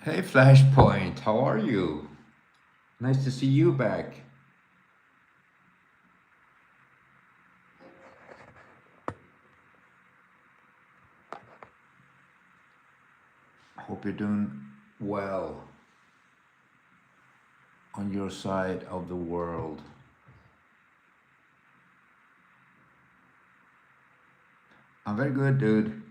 Hey Flashpoint, how are you? Nice to see you back. I hope you're doing well on your side of the world. I'm very good, dude.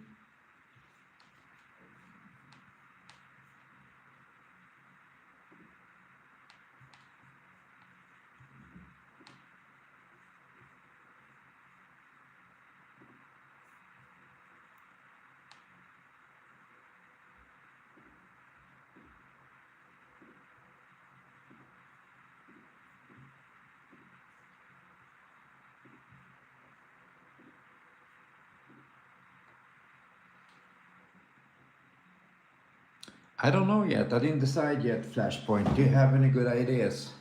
I don't know yet. I didn't decide yet, Flashpoint. Do you have any good ideas?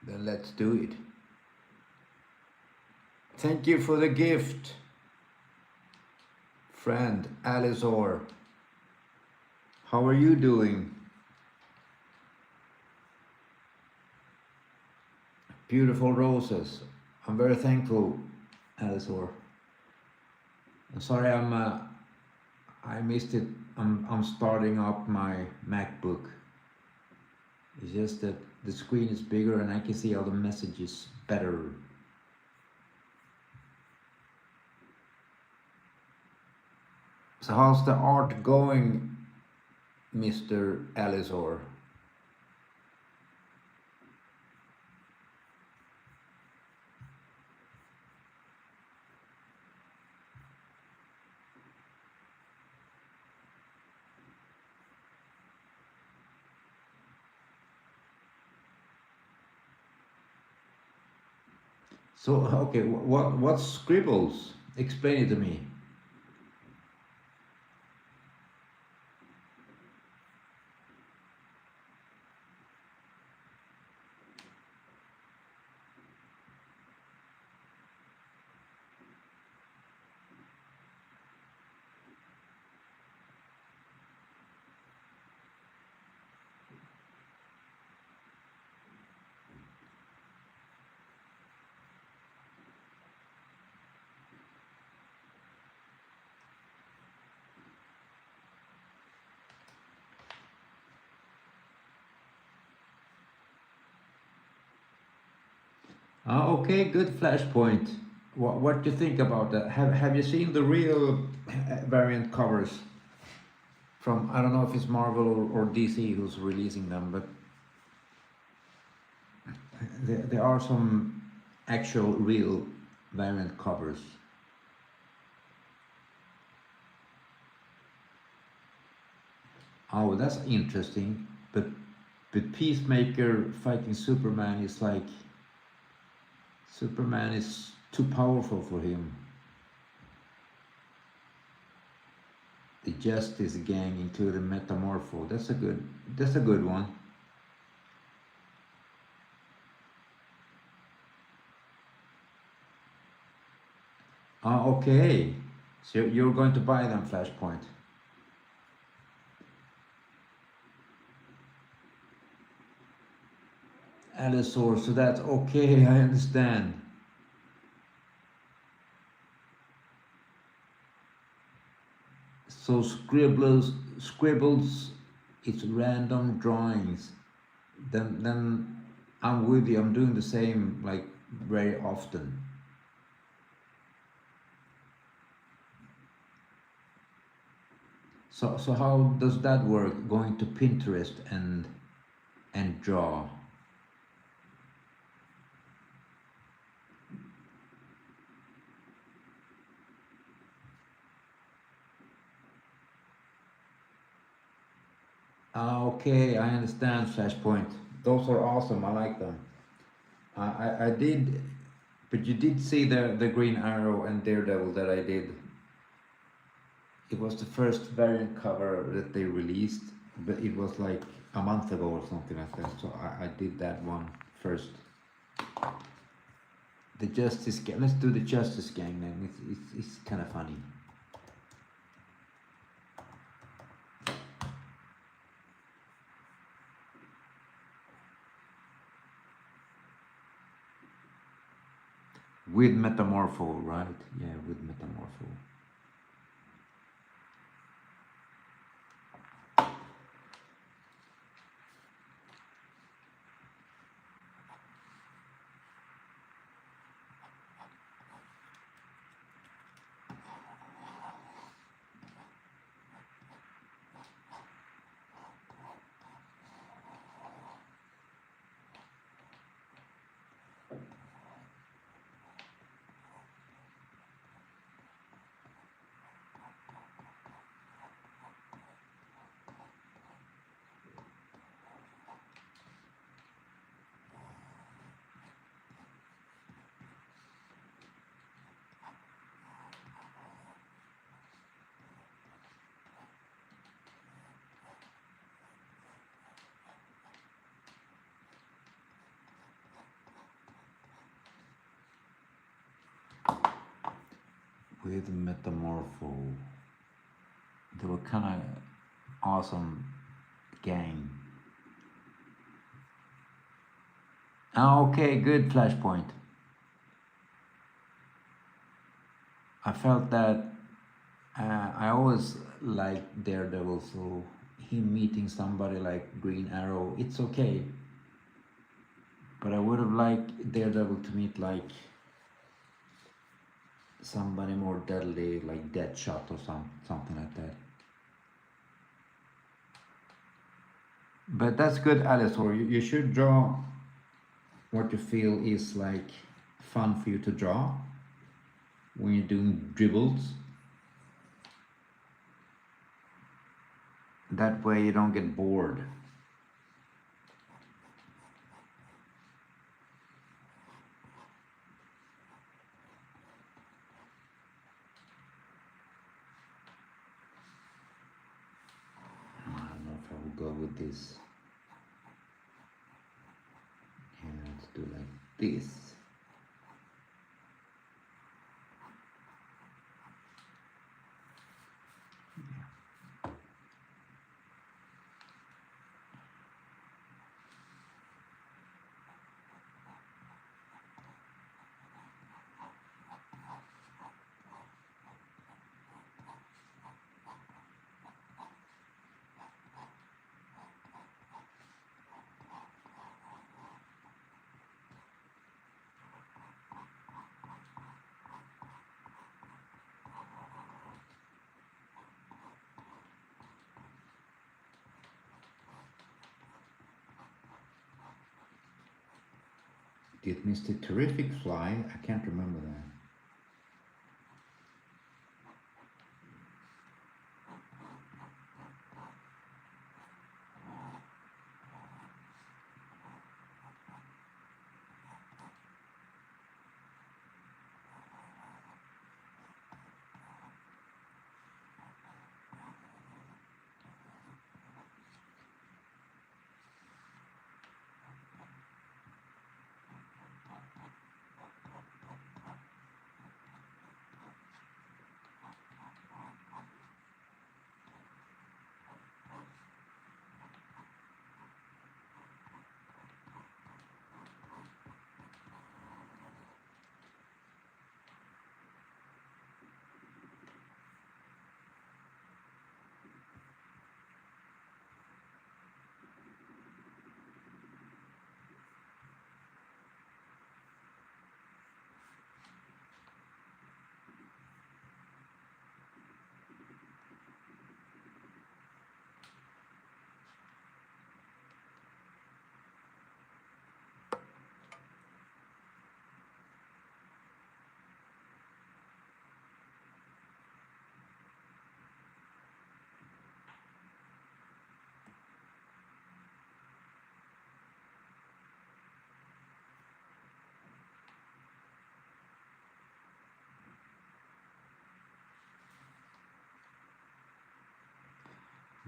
Then let's do it. Thank you for the gift, friend Alizor. How are you doing? Beautiful roses. I'm very thankful, Alizor. I'm sorry I missed it. I'm starting up my MacBook. It's just that the screen is bigger and I can see all the messages better. So how's the art going, Mr. Alizor? So okay, what's scribbles? Explain it to me. Okay, good flashpoint. What do you think about that? Have you seen the real variant covers from, I don't know if it's Marvel or DC who's releasing them, but there are some actual real variant covers. Oh, that's interesting. But Peacemaker fighting Superman is like Superman is too powerful for him. The Justice Gang including Metamorpho. That's a good one. Okay. So you're going to buy them, Flashpoint. Allosaur, so that's okay, I understand. So scribbles, it's random drawings. Then I'm with you. I'm doing the same like very often. So how does that work? Going to Pinterest and draw. Okay, I understand Flashpoint. Those are awesome. I like them. I did, but you did see the Green Arrow and Daredevil that I did. It was the first variant cover that they released, but it was like a month ago or something like that. So I did that one first. The Justice Gang. Let's do the Justice Gang then. It's kind of funny. With Metamorpho, right? Yeah, with Metamorpho. With Metamorpho. They were kind of awesome gang. Okay, good Flashpoint. I felt that I always liked Daredevil, so him meeting somebody like Green Arrow, it's okay. But I would have liked Daredevil to meet like somebody more deadly, like Deadshot or something like that. But that's good, Alice. Or you should draw what you feel is like fun for you to draw when you're doing dribbles. That way you don't get bored. I don't know if I will go with this. And let's do like this. Did Mr. Terrific fly? I can't remember that.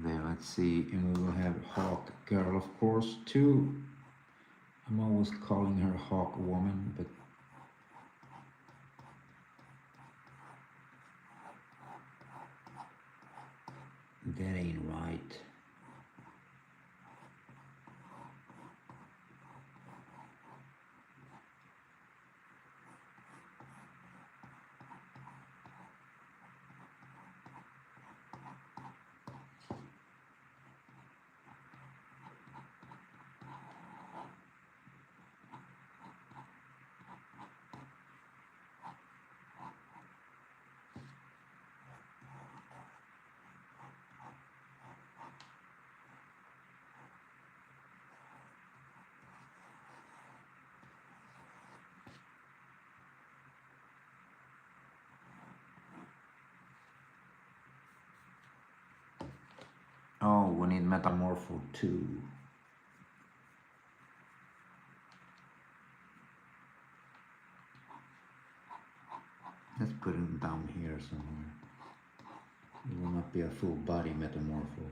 There, let's see, and we will have Hawkgirl, of course, too. I'm always calling her Hawk Woman, but That ain't right. Oh, we need Metamorpho 2. Let's put him down here somewhere. It will not be a full body Metamorpho.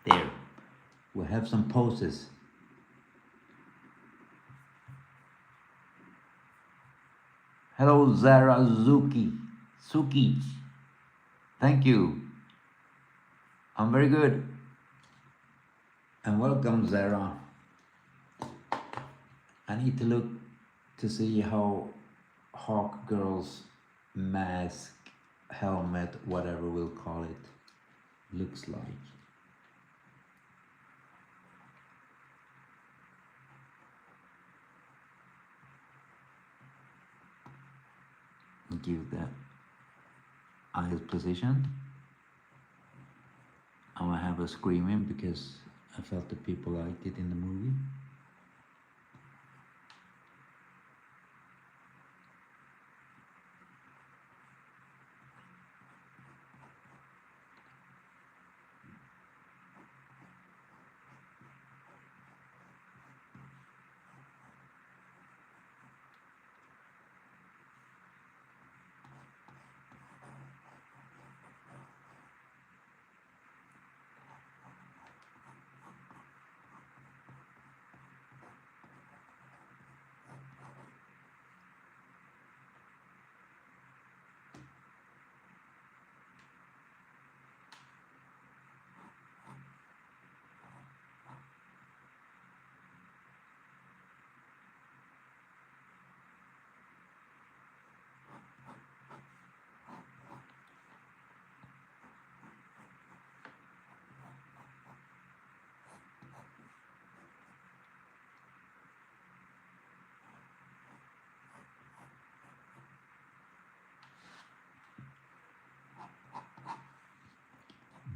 There, we have some poses. Hello, Zara Suki. Thank you. I'm very good. And welcome, Zara. I need to look to see how Hawkgirl's mask, helmet, whatever we'll call it, looks like. Give that eyes position. I will have a screaming because I felt that people liked it in the movie.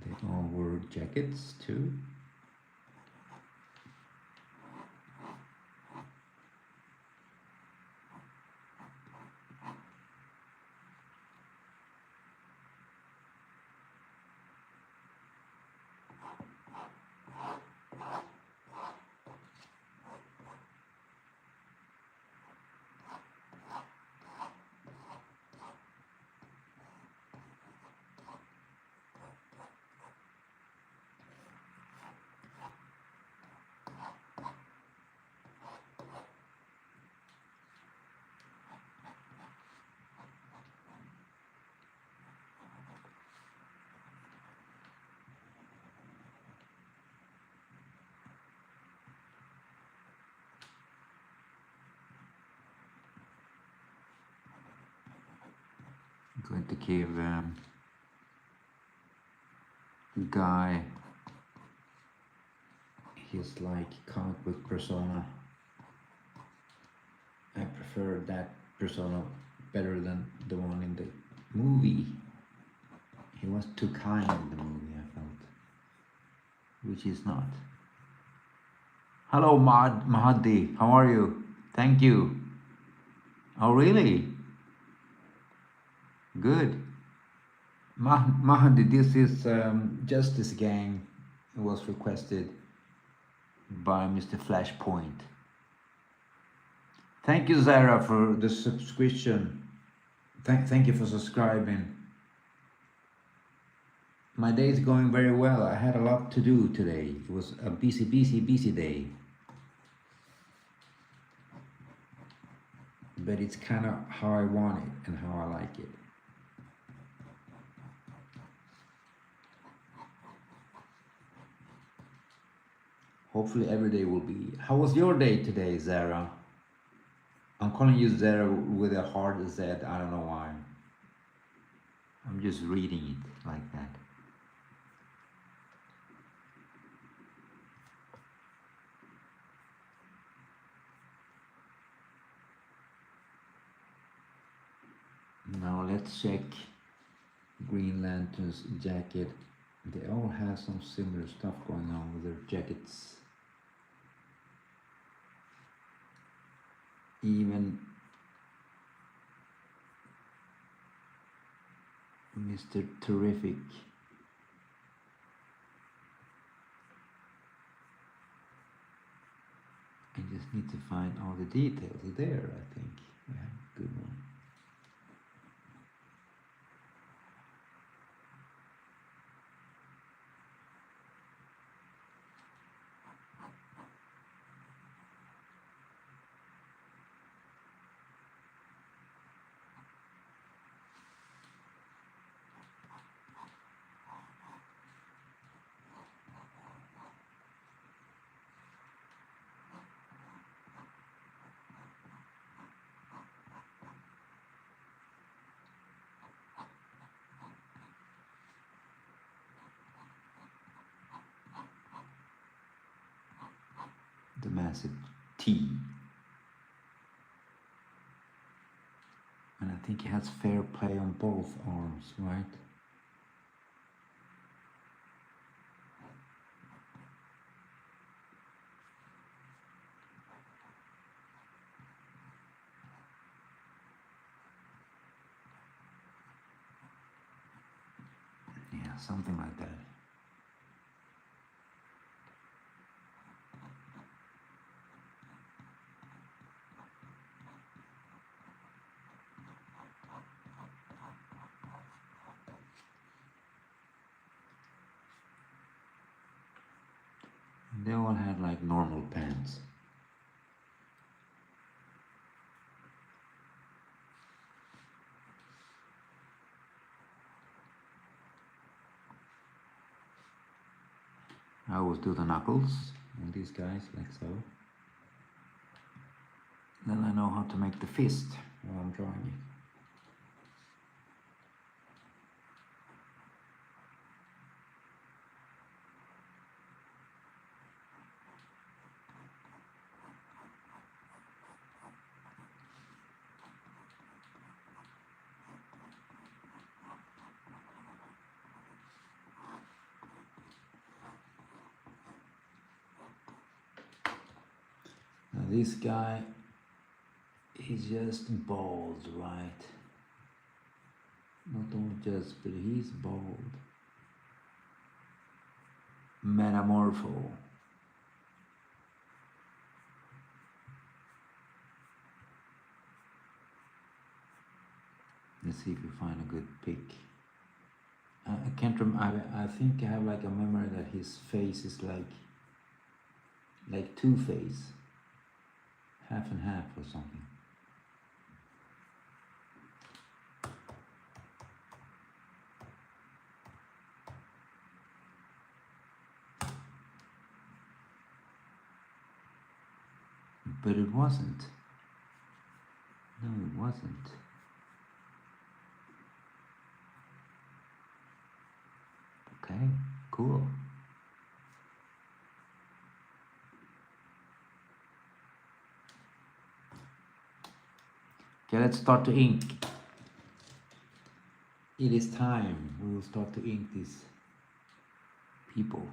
They all wore jackets too. I'm going to give guy his like comic book persona. I prefer that persona better than the one in the movie. He was too kind in the movie, I felt, which is not. Hello, Mahdi, how are you? Thank you. Oh, really? Good. Mahdi, this is Justice Gang. It was requested by Mr. Flashpoint. Thank you, Zara, for the subscription. Thank you for subscribing. My day is going very well. I had a lot to do today. It was a busy day. But it's kind of how I want it and how I like it. Hopefully every day will be. How was your day today, Zara? I'm calling you Zara with a hard Z. I don't know why. I'm just reading it like that. Now let's check Green Lantern's jacket. They all have some similar stuff going on with their jackets. Even Mr. Terrific. I just need to find all the details there, I think. Yeah, good one. The massive T. And I think he has fair play on both arms, right? Yeah, something like that. They all had like normal pants. I always do the knuckles on these guys, like so. Then I know how to make the fist while I'm drawing it. Now this guy is just bald, right? Not only just, but he's bald. Metamorpho. Let's see if we find a good pic. I can't remember. I think I have like a memory that his face is like Two-Face, half and half or something. But it wasn't. No, it wasn't. Okay, cool. Okay, let's start to ink. It is time. We will start to ink these people.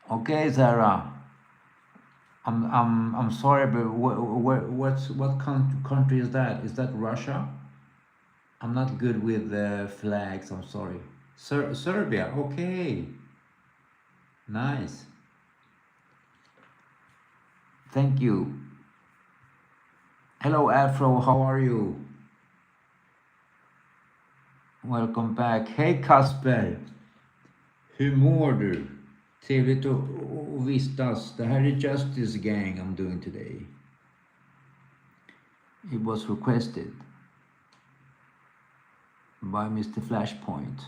Okay, Zara. I'm sorry, but what country is that? Is that Russia? I'm not good with flags. I'm sorry. Serbia. Okay. Nice. Thank you. Hello Afro, how are you? Welcome back. Hej Kasper! Hur mår du? Trevligt att vistas. Det här är Justice Gang I'm doing today. It was requested by Mr Flashpoint.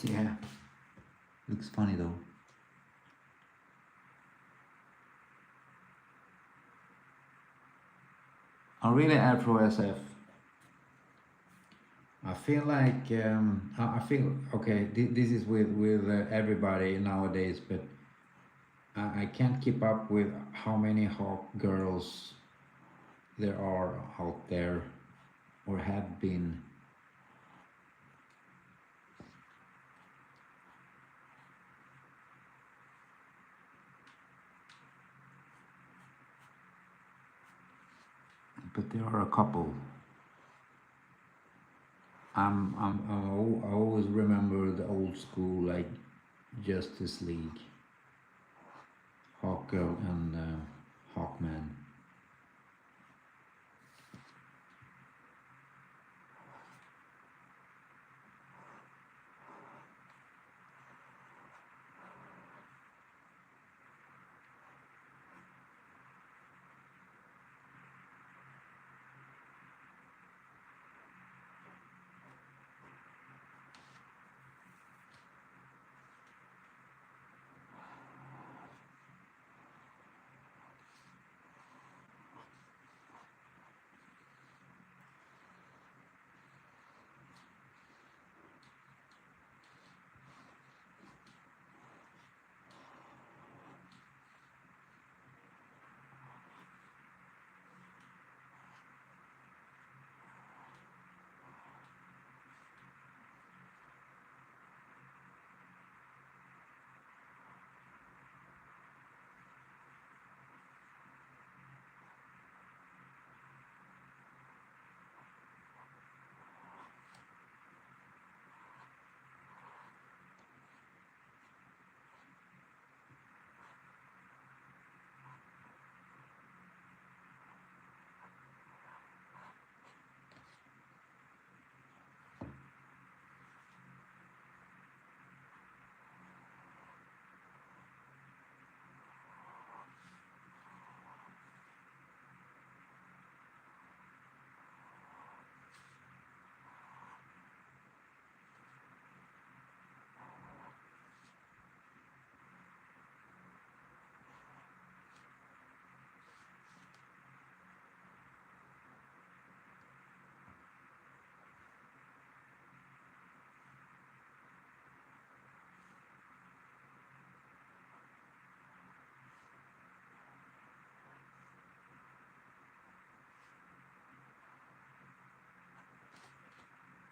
Yeah, looks funny though. I'm really Afro SF. I feel like I feel okay. This is with everybody nowadays, but I can't keep up with how many hawk girls there are out there or have been. But there are a couple. I always remember the old school like Justice League, Hawkgirl and Hawkman.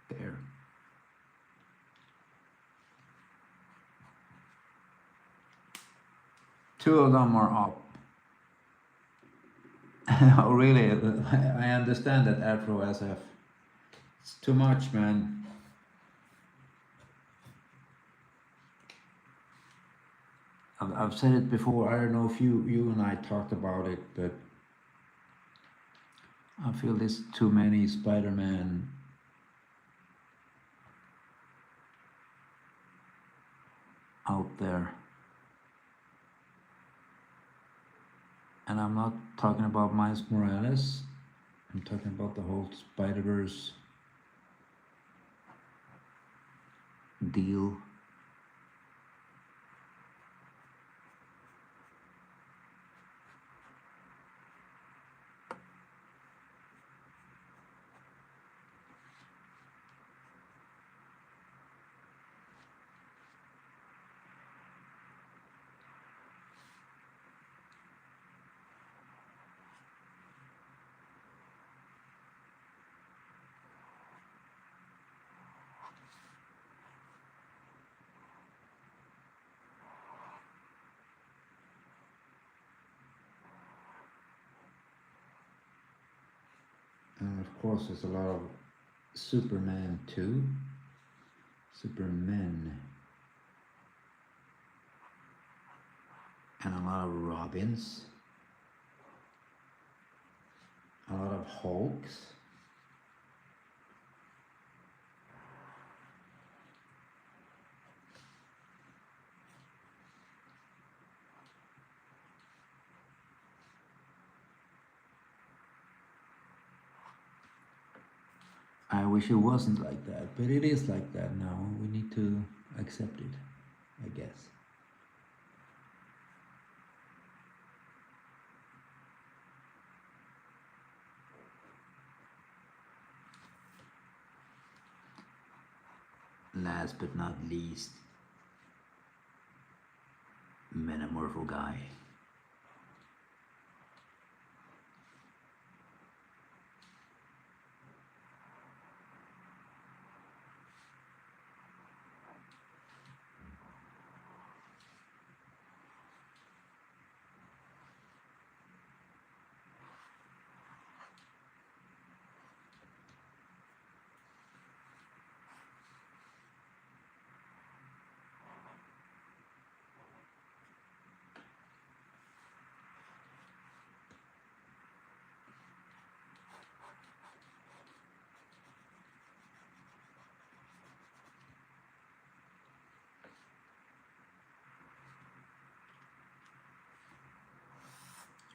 There. Two of them are up. Oh, really? I understand that Afro SF. It's too much, man. I've said it before. I don't know if you and I talked about it, but I feel there's too many Spider-Man out there. And I'm not talking about Miles Morales. I'm talking about the whole Spider-Verse deal. And of course, there's a lot of Superman too. Superman. And a lot of Robins. A lot of Hulks. I wish it wasn't like that, but it is like that now. We need to accept it, I guess. Last but not least, Metamorpho guy.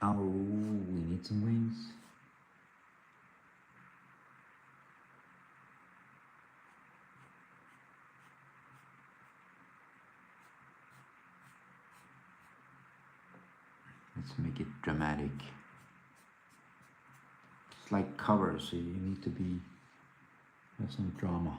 Oh, we need some wings. Let's make it dramatic. It's like covers, so you need to have some drama.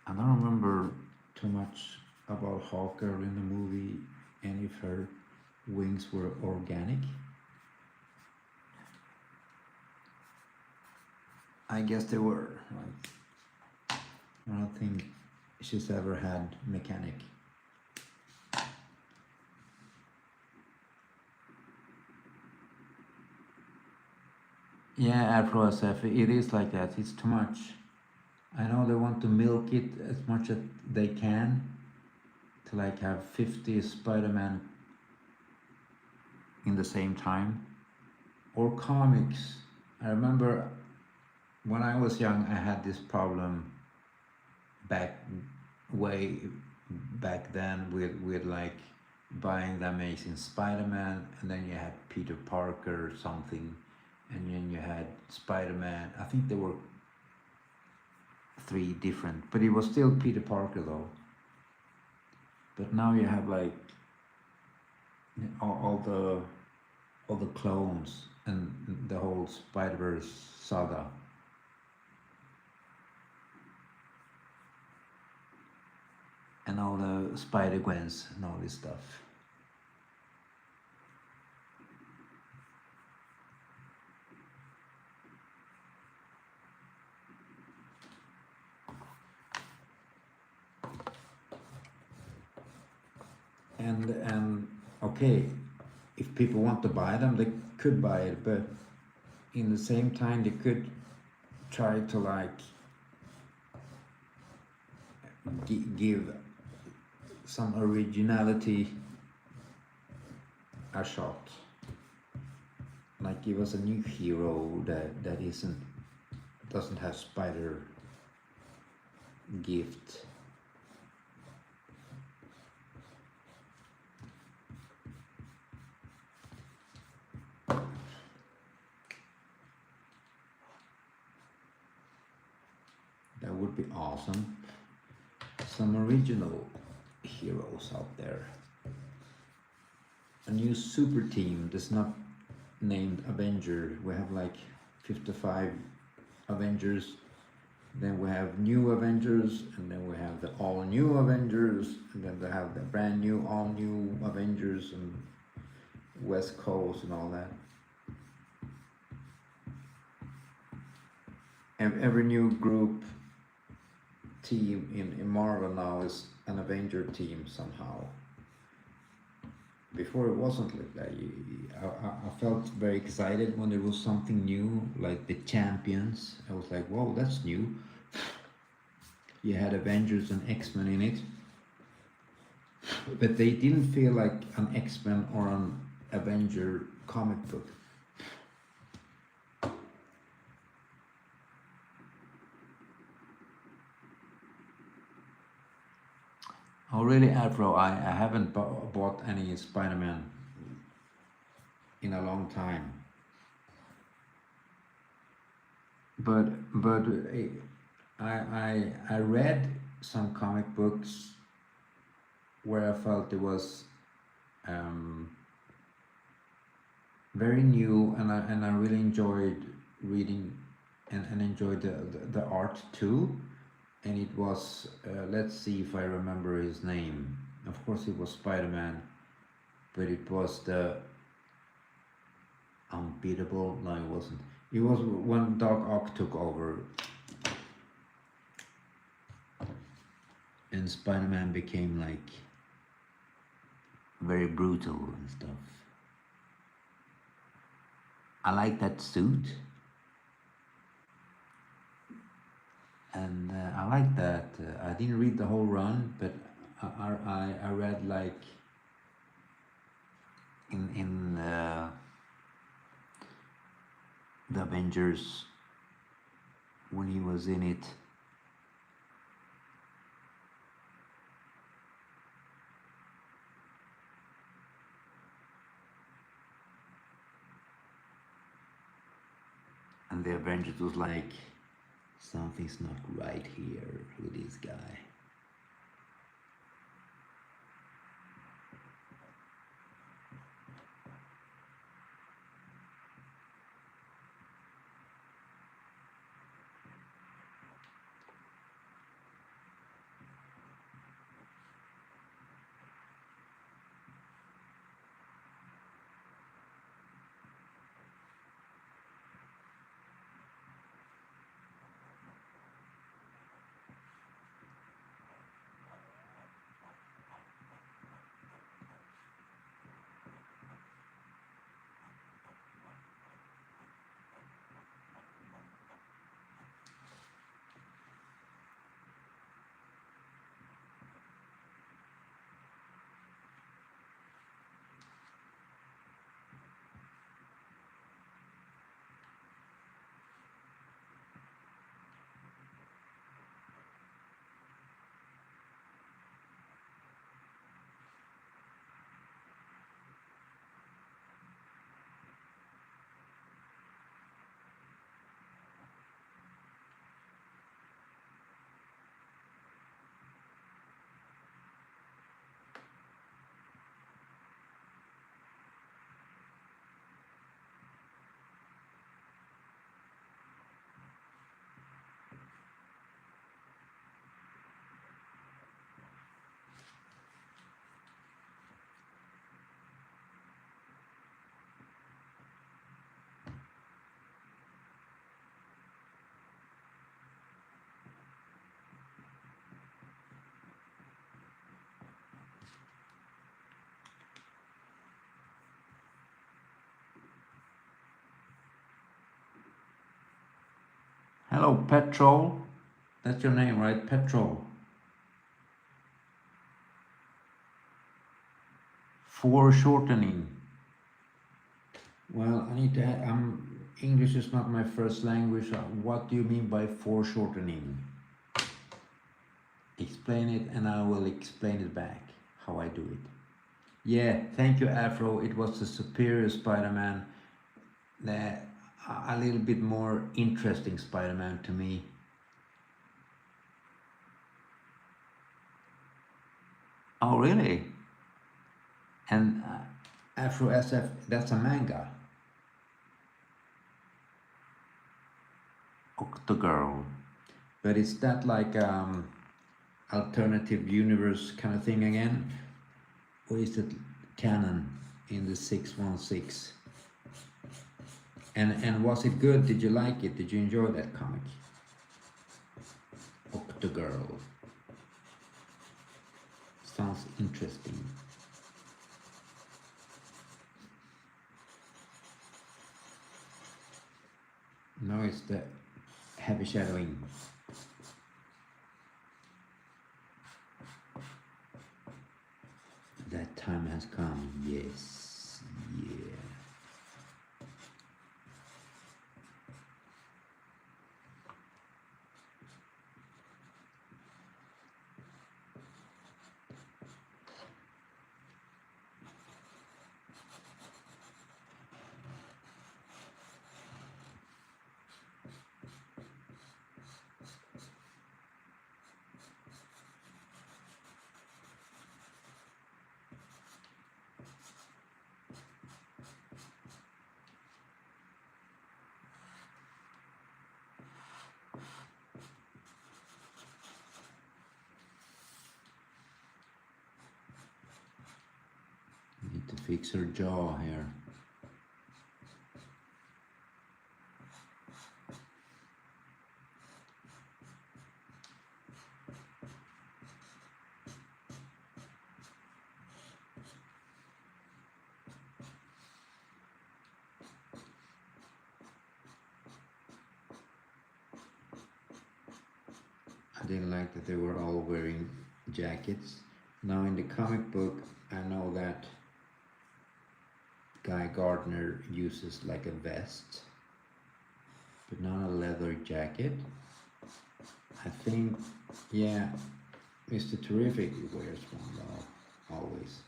I don't remember too much about Hawkgirl in the movie and if her wings were organic. I guess they were. Like, I don't think she's ever had mechanic. Yeah, Afro SF, it is like that. It's too much. I know they want to milk it as much as they can to like have 50 Spider-Man in the same time. Or comics. I remember when I was young, I had this problem way back then with like buying the Amazing Spider-Man, and then you had Peter Parker or something, and then you had Spider-Man. I think there were 3 different, but it was still Peter Parker though. But now you have like all the clones and the whole Spider-Verse saga. And all the Spider-Gwens and all this stuff. and okay, if people want to buy them, they could buy it, but in the same time, they could try to like give some originality a shot. Like give us a new hero that doesn't have spider gift. That would be awesome. Some original heroes out there. A new super team that's not named Avenger. We have like 55 Avengers. Then we have new Avengers, and then we have the all new Avengers, and then they have the brand new all new Avengers and West Coast and all that. And every new group team in Marvel now is an Avenger team somehow. Before it wasn't like that. I felt very excited when there was something new, like the Champions. I was like, whoa, that's new. You had Avengers and X-Men in it. But they didn't feel like an X-Men or an Avenger comic book. Oh really, Afro, I haven't bought any Spider-Man in a long time. But I read some comic books where I felt it was very new, and I really enjoyed reading and enjoyed the art too. And it was let's see if I remember his name. Of course it was Spider-Man, but it was the Unbeatable. No, it wasn't. It was when Doc Ock took over and Spider-Man became like very brutal and stuff. I like that suit. And I like that. I didn't read the whole run, but I read like in the Avengers when he was in it. And the Avengers was like, something's not right here with this guy. Hello, Petrol. That's your name, right? Petrol. Foreshortening. Well, I need to. English is not my first language. What do you mean by foreshortening? Explain it, and I will explain it back how I do it. Yeah, thank you, Afro. It was the superior Spider-Man, a little bit more interesting Spider-Man to me. Oh, really? And Afro SF, that's a manga. Hawkgirl. But is that like alternative universe kind of thing again? Or is it canon in the 616? And was it good? Did you like it? Did you enjoy that comic? Hawkgirl. Sounds interesting. No, it's the heavy shadowing. That time has come, yes, yeah. Need to fix her jaw here. I didn't like that they were all wearing jackets. Now in the comic book, I know that guy Gardner uses like a vest, but not a leather jacket. I think, yeah, Mr. Terrific wears one though, always.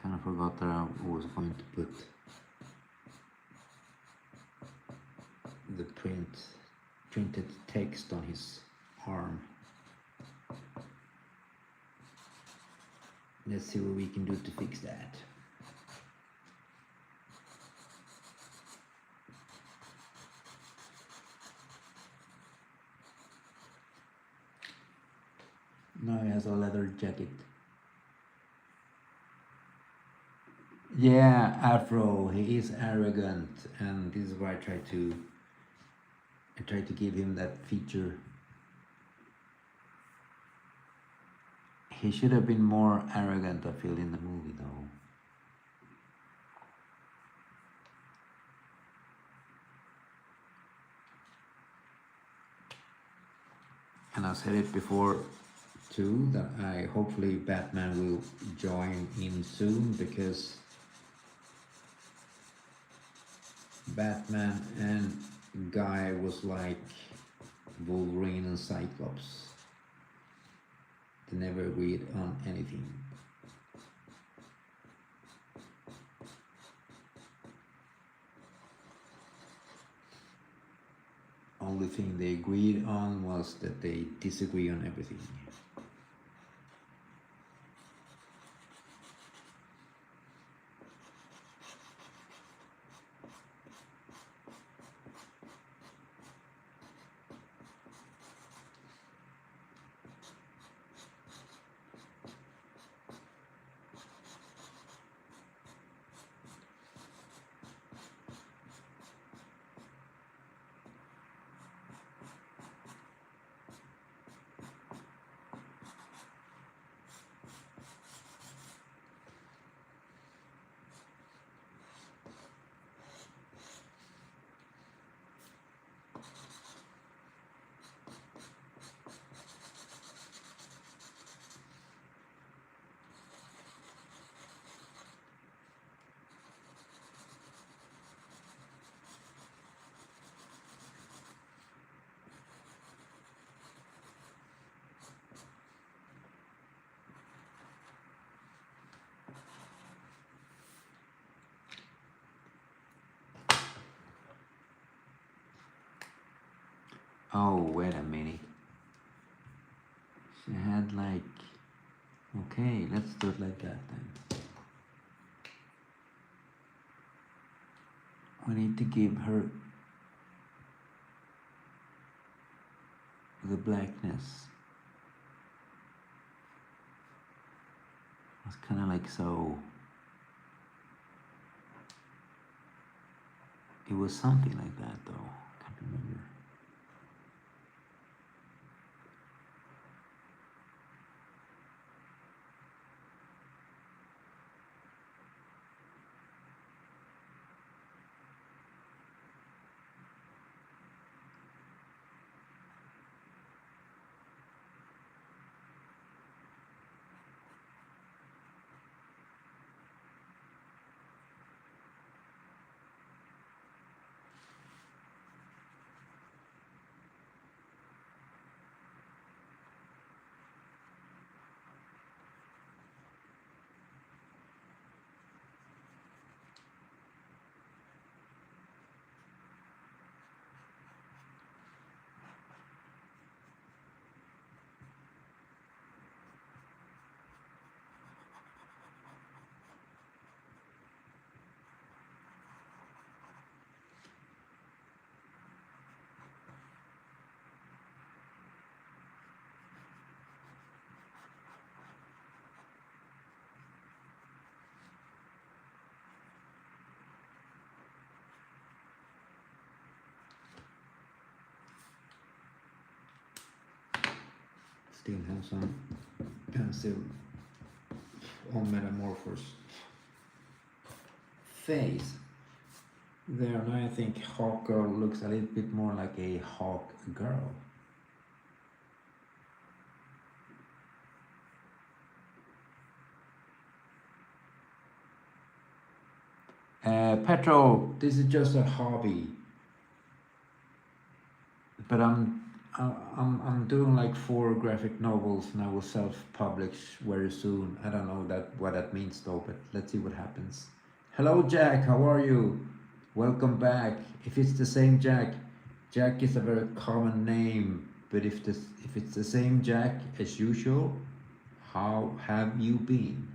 Kind of forgot that I was going to put the printed text on his arm. Let's see what we can do to fix that. Now he has a leather jacket. Yeah, Afro, he is arrogant, and this is why I try to give him that feature. He should have been more arrogant, I feel, in the movie though. And I said it before too, that I hopefully Batman will join in soon, because Batman and Guy was like Wolverine and Cyclops. They never agreed on anything. only thing they agreed on was that they disagree on everything. Oh, wait a minute. She had like... Okay, let's do it like that then. We need to give her the blackness. It's kind of like so... It was something like that though. Can't remember. Still have some pencil on Metamorphos face. There now I think Hawkgirl looks a little bit more like a Hawkgirl. Petro, this is just a hobby, but I'm doing like 4 graphic novels and I will self-publish very soon. I don't know what that means though, but let's see what happens. Hello Jack, how are you? Welcome back. If it's the same Jack, Jack is a very common name, but if it's the same Jack as usual, how have you been?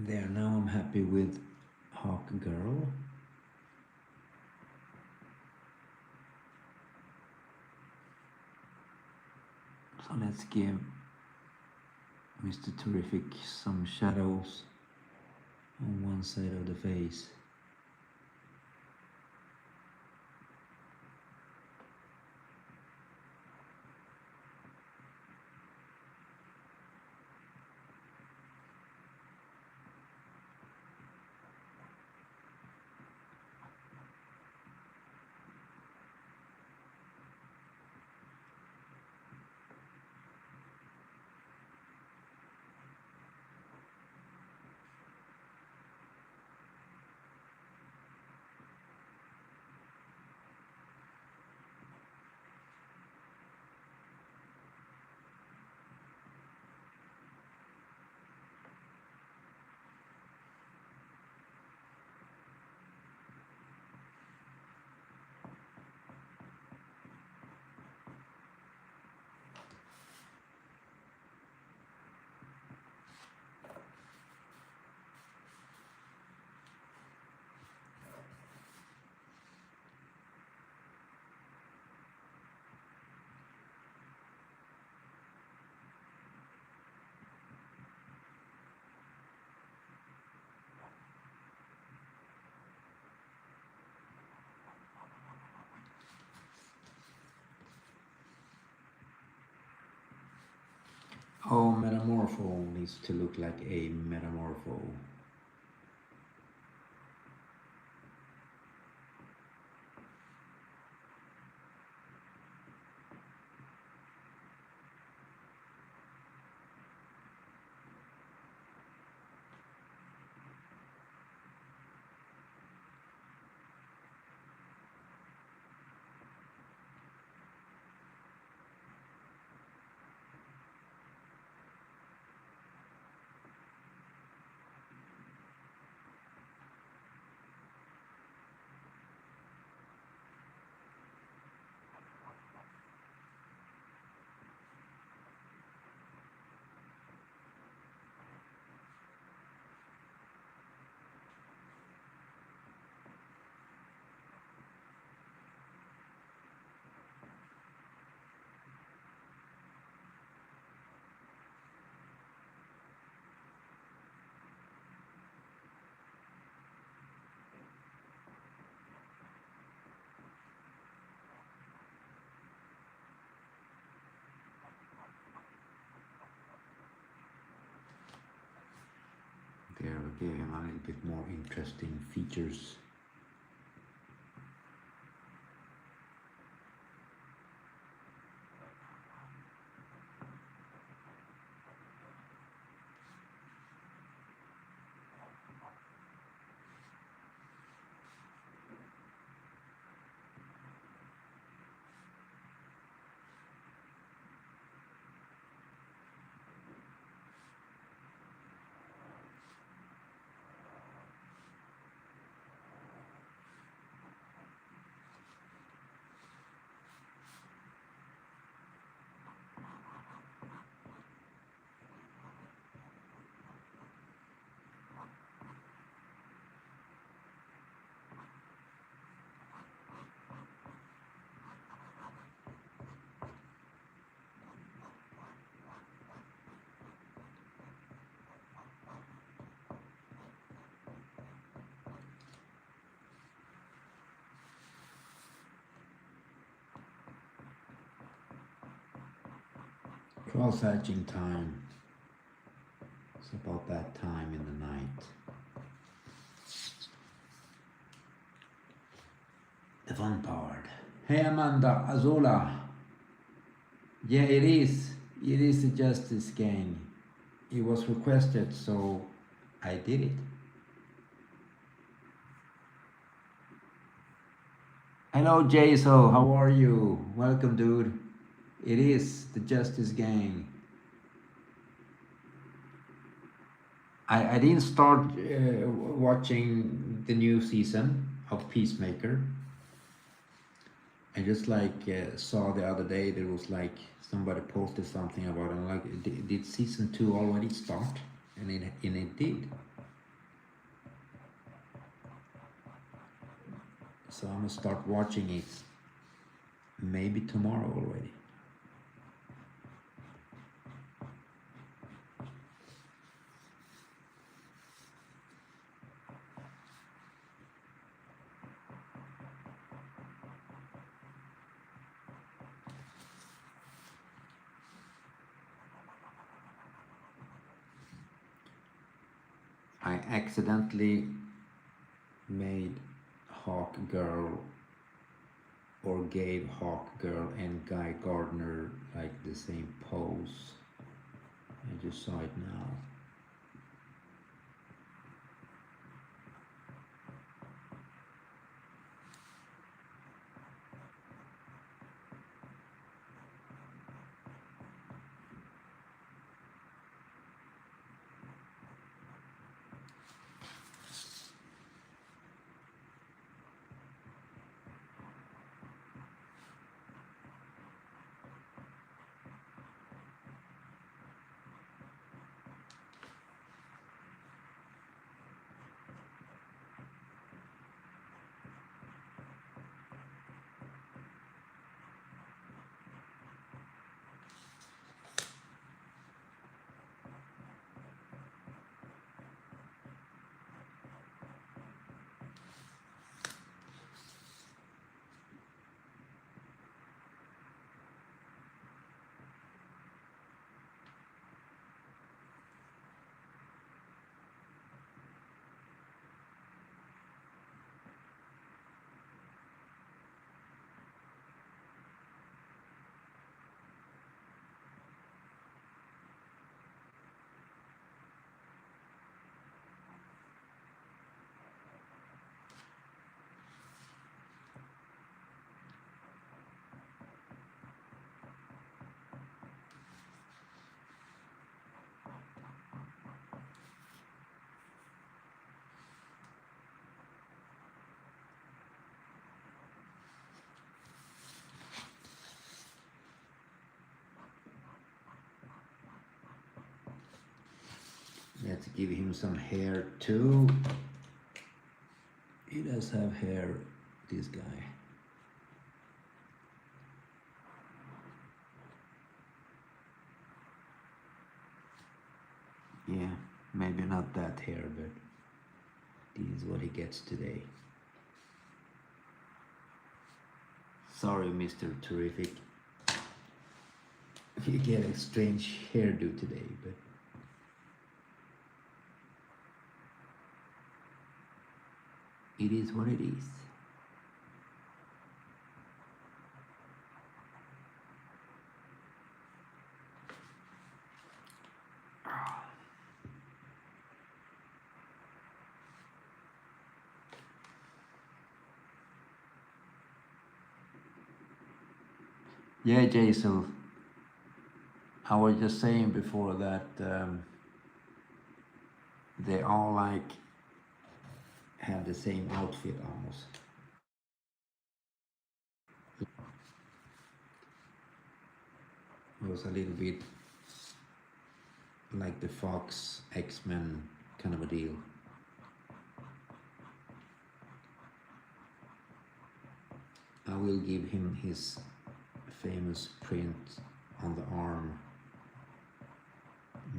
There, now I'm happy with Hawkgirl. So let's give Mr. Terrific some shadows on one side of the face. Oh, Metamorpho needs to look like a Metamorpho. There we give him a little bit more interesting features. Cross-hatching time. It's about that time in the night. The fun part. Hey Amanda Azola. Yeah, it is. It is the Justice Gang. It was requested, so I did it. Hello Jaisal, how are you? Welcome, dude. It is the Justice Gang. I didn't start watching the new season of Peacemaker. I just saw the other day there was like somebody posted something about it. I'm like, did season 2 already start? And it did. So I'm gonna start watching it maybe tomorrow already. I accidentally made Hawkgirl or gave Hawkgirl and Guy Gardner like the same pose. I just saw it now. Let's give him some hair too. He does have hair, this guy. Yeah, maybe not that hair, but this is what he gets today. Sorry, Mr. Terrific. You get a strange hairdo today, but it is what it is. Yeah, Jason. I was just saying before that they all like have the same outfit almost. It was a little bit like the Fox X-Men kind of a deal. I will give him his famous print on the arm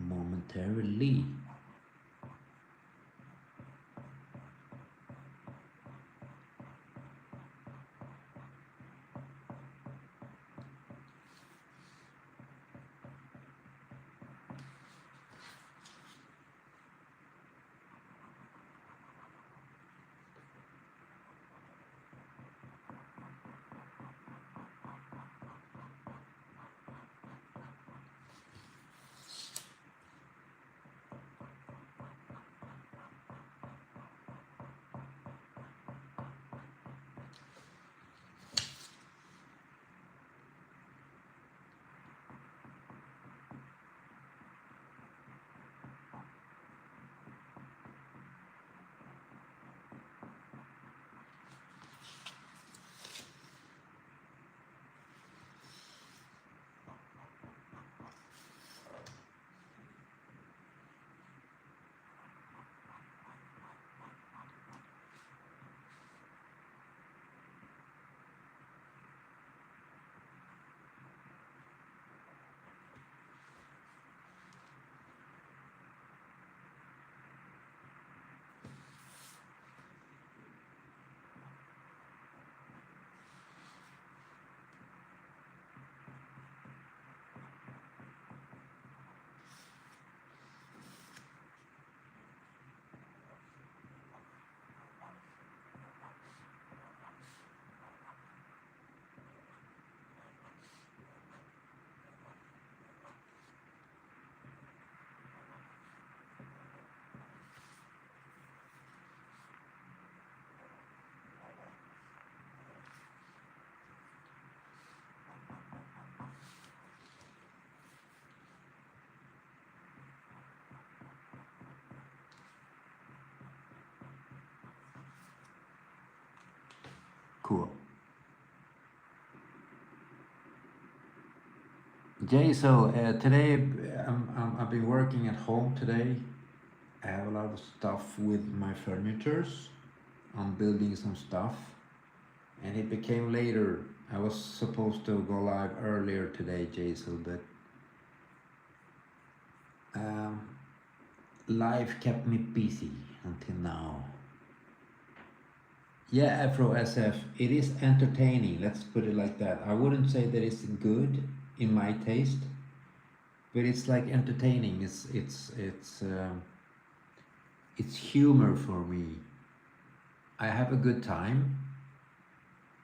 momentarily. Cool. Jay, so today I've been working at home today. I have a lot of stuff with my furnitures. I'm building some stuff, and it became later. I was supposed to go live earlier today, Jason, but life kept me busy until now. Yeah, Afro SF, it is entertaining. Let's put it like that. I wouldn't say that it's good in my taste, but it's like entertaining. It's humor for me. I have a good time,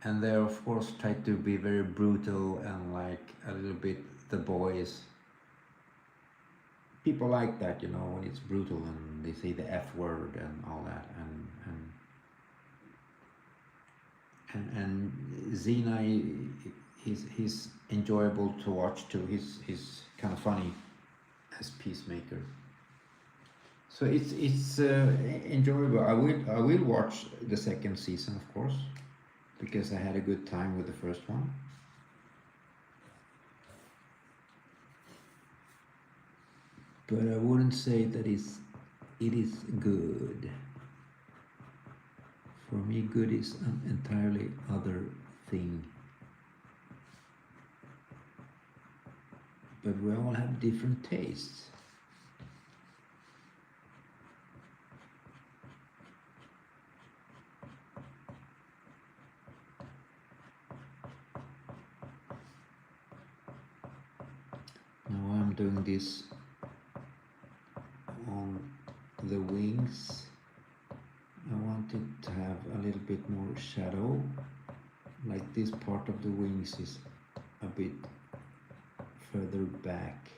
and they of course try to be very brutal and like a little bit the boys. People like that, you know, when it's brutal and they say the F word and all that, and Xena, he's enjoyable to watch too. He's kind of funny as Peacemaker. So it's enjoyable. I will watch the second season, of course, because I had a good time with the first one. But I wouldn't say that it's it is good. For me, good is an entirely other thing. But we all have different tastes. Now I'm doing this on the wings. I want it to have a little bit more shadow, like this part of the wings is a bit further back.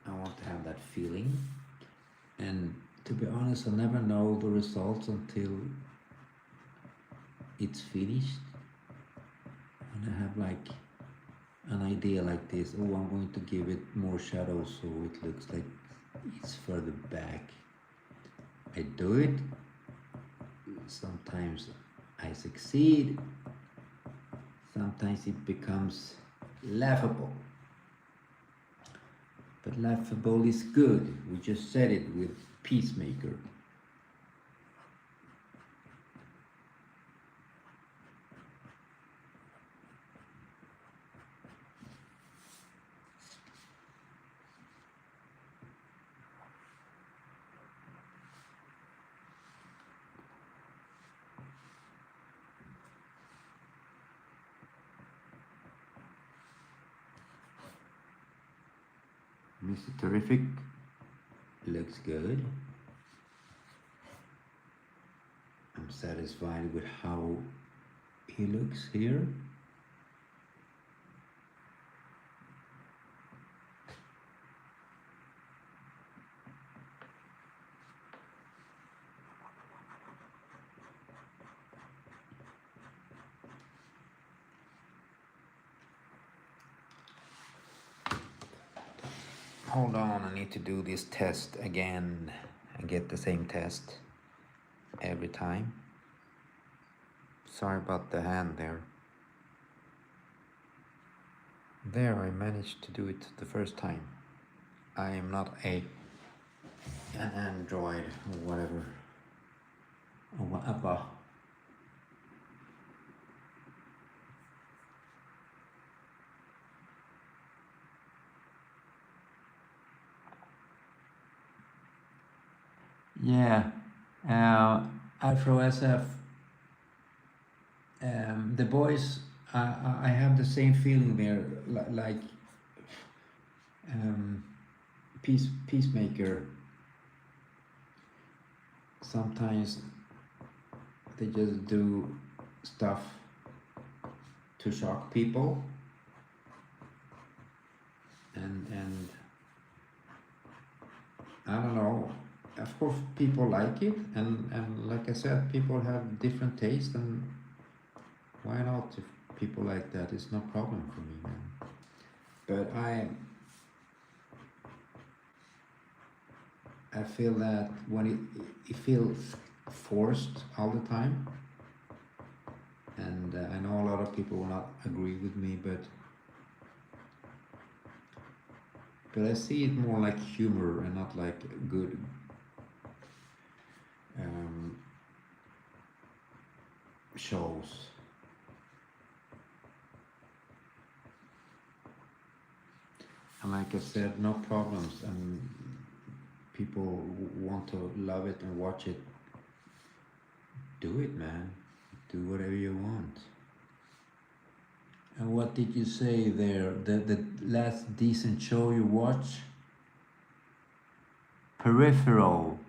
I want to have that feeling, and to be honest, I never know the results until it's finished, and I have like an idea like this. Oh, I'm going to give it more shadow so it looks like it's further back. I do it. Sometimes I succeed. Sometimes it becomes laughable. But laughable is good. We just said it with Peacemaker. Mr. Terrific looks good. I'm satisfied with how he looks here. Hold on, I need to do this test again and get the same test every time. Sorry about the hand there. There, I managed to do it the first time. I am not an android or whatever. Or whatever. Yeah, Afro SF. The boys, I have the same feeling there, like Peacemaker. Sometimes they just do stuff to shock people, and I don't know. Of course, people like it, and like I said, people have different tastes, and why not? If people like that, it's no problem for me, man. But I feel that when it feels forced all the time, and I know a lot of people will not agree with me, but I see it more like humor and not like good shows. And like I said, no problems, and people want to love it and watch it. Do it, man. Do whatever you want. And what did you say there? The last decent show you watched? Peripheral.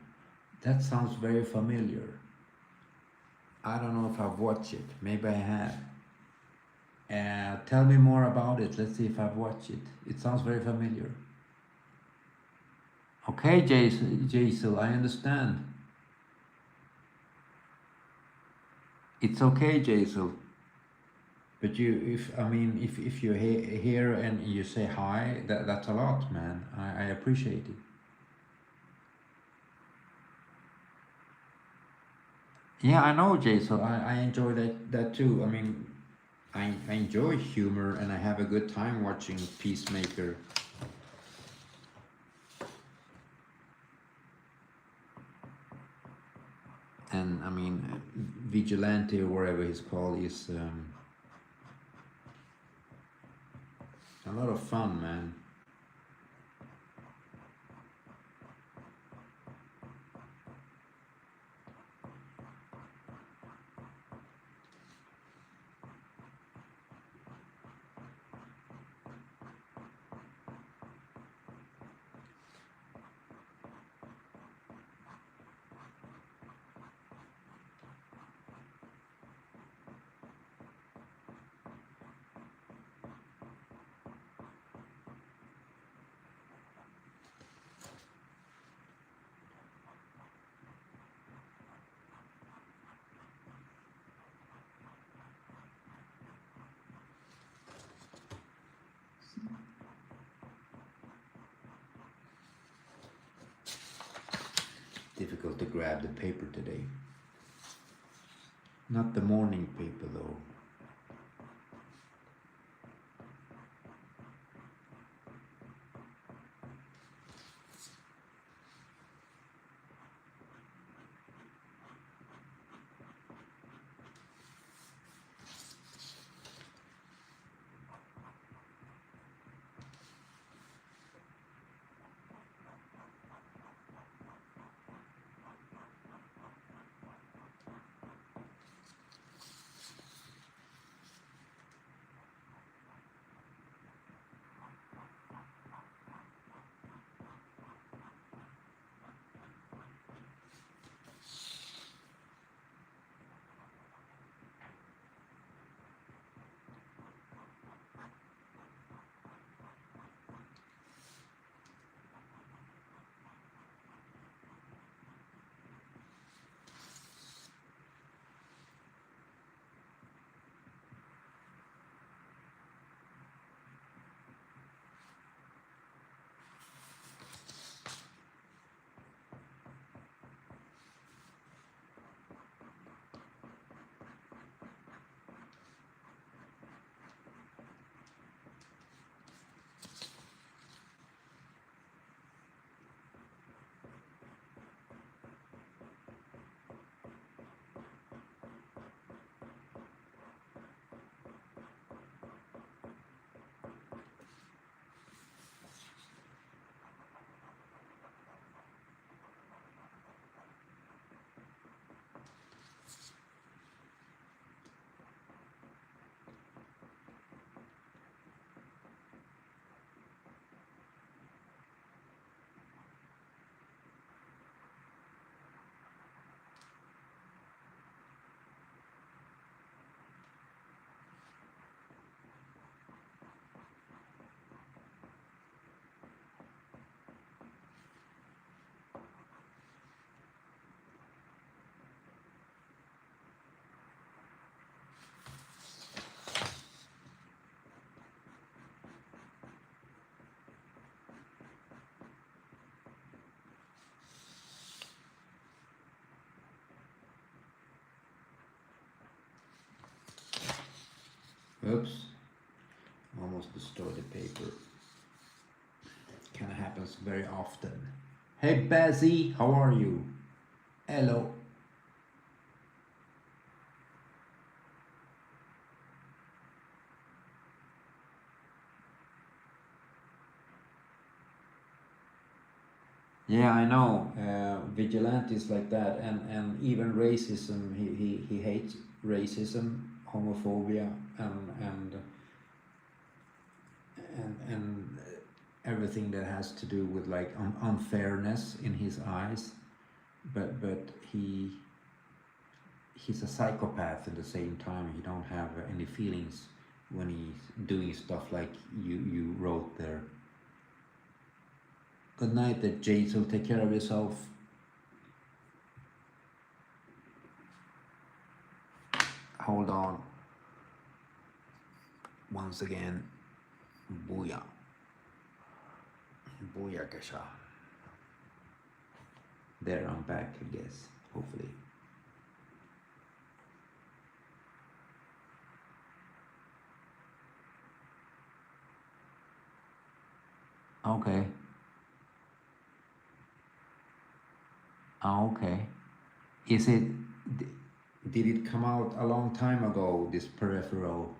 That sounds very familiar. I don't know if I've watched it. Maybe I have. Tell me more about it. Let's see if I've watched it. It sounds very familiar. Okay, Jaisal, I understand. It's okay, Jaisal. But if you're here and you say hi, that's a lot, man. I appreciate it. Yeah, I know, Jaisal. I enjoy that too. I enjoy humor and I have a good time watching Peacemaker. vigilante or whatever he's called is a lot of fun, man. Difficult to grab the paper today. Not the morning paper though. Oops, almost destroyed the paper. Kind of happens very often. Hey Bazzy, how are you? Hello. Yeah, I know. Vigilantes like that, and even racism. He hates racism, homophobia, and everything that has to do with like unfairness in his eyes. But he's a psychopath at the same time. He don't have any feelings when he's doing stuff like you wrote there. Good night, Jade. So take care of yourself. Hold on. Once again, booyah. Booyah, Kasha. There, I'm back, I guess. Hopefully. Okay. Okay. Is it did it come out a long time ago, this Peripheral?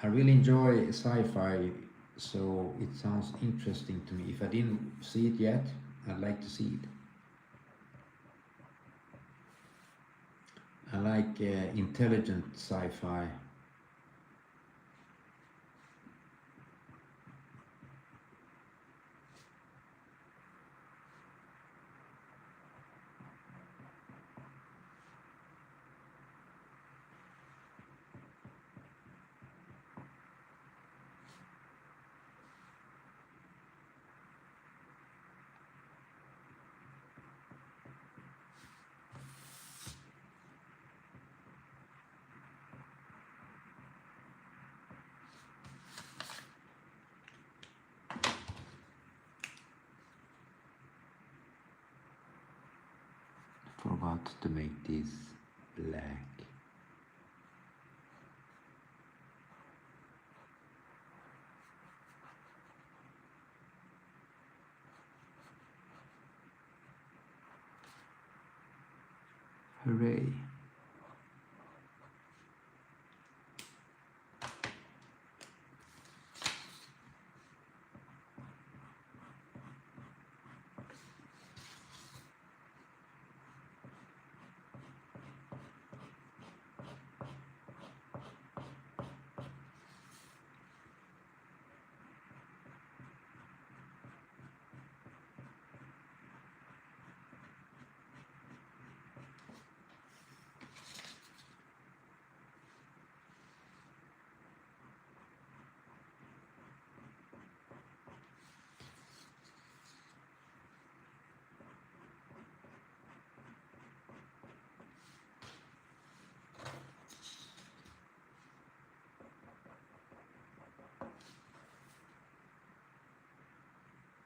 I really enjoy sci-fi, so it sounds interesting to me. If I didn't see it yet, I'd like to see it. I like intelligent sci-fi. Forgot to make this black. Hooray.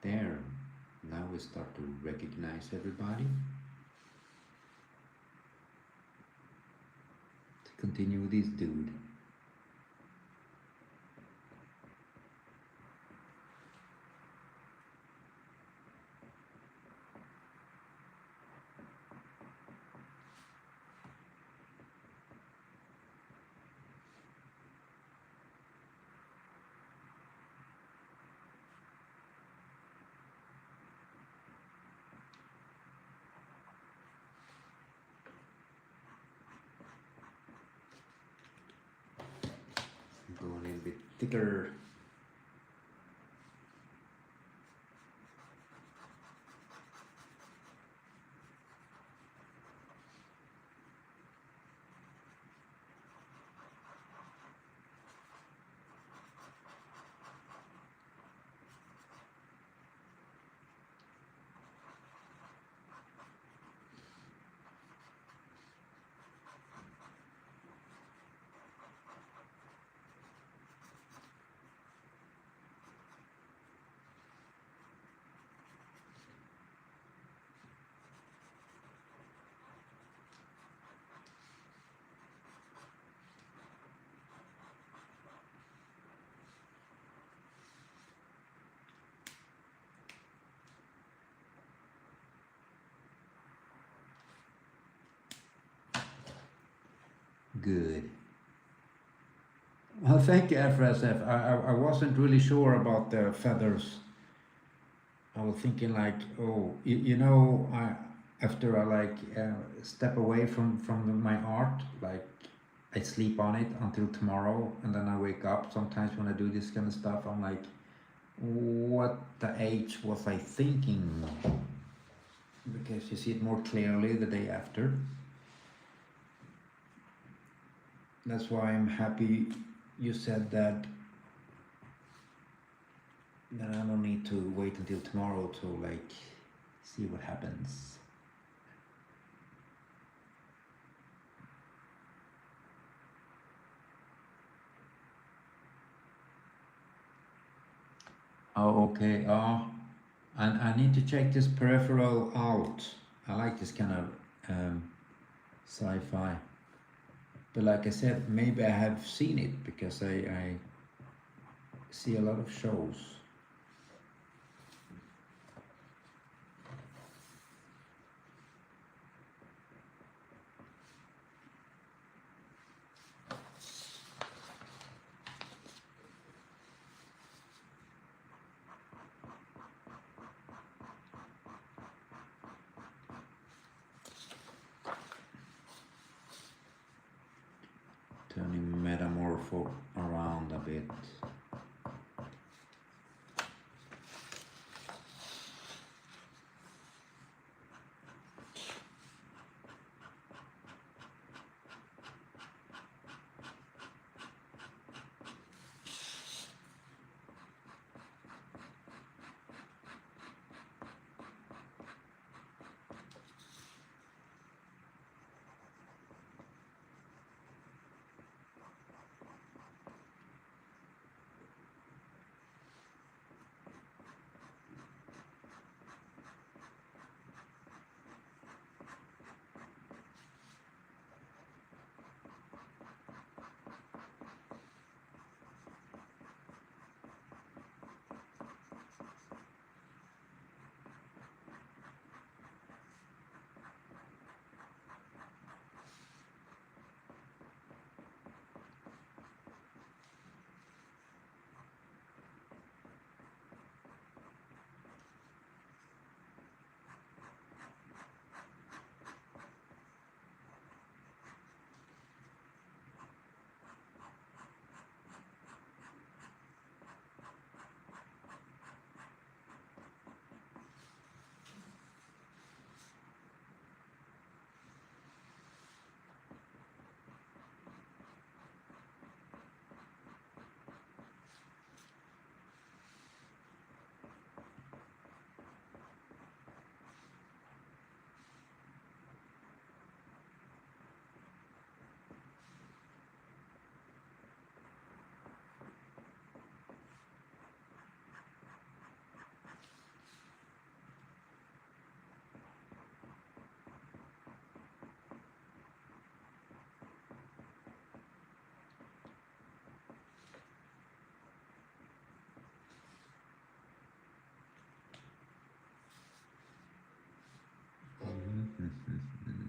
There, now we start to recognize everybody. To continue with this dude. Go a little bit thicker. Good. Well, thank you, FSF. I wasn't really sure about the feathers. I was thinking like, oh, you know, after I like step away from my art, like I sleep on it until tomorrow, and then I wake up. Sometimes when I do this kind of stuff, I'm like, what the H was I thinking? Because you see it more clearly the day after. That's why I'm happy you said that I don't need to wait until tomorrow to like see what happens. Oh, okay. And I need to check this Peripheral out. I like this kind of sci-fi. But like I said, maybe I have seen it because I see a lot of shows. shuffle around a bit.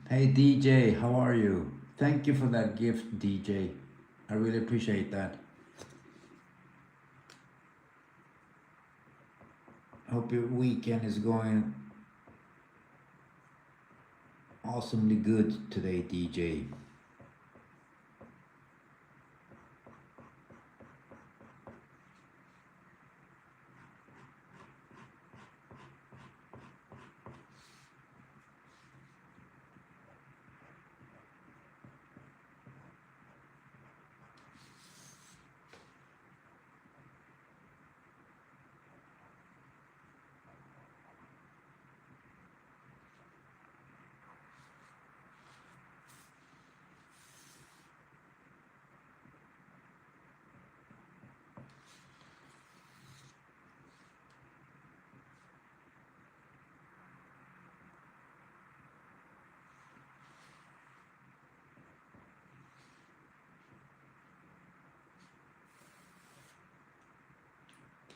Hey DJ, how are you? Thank you for that gift, DJ. I really appreciate that. Hope your weekend is going awesomely good today, DJ.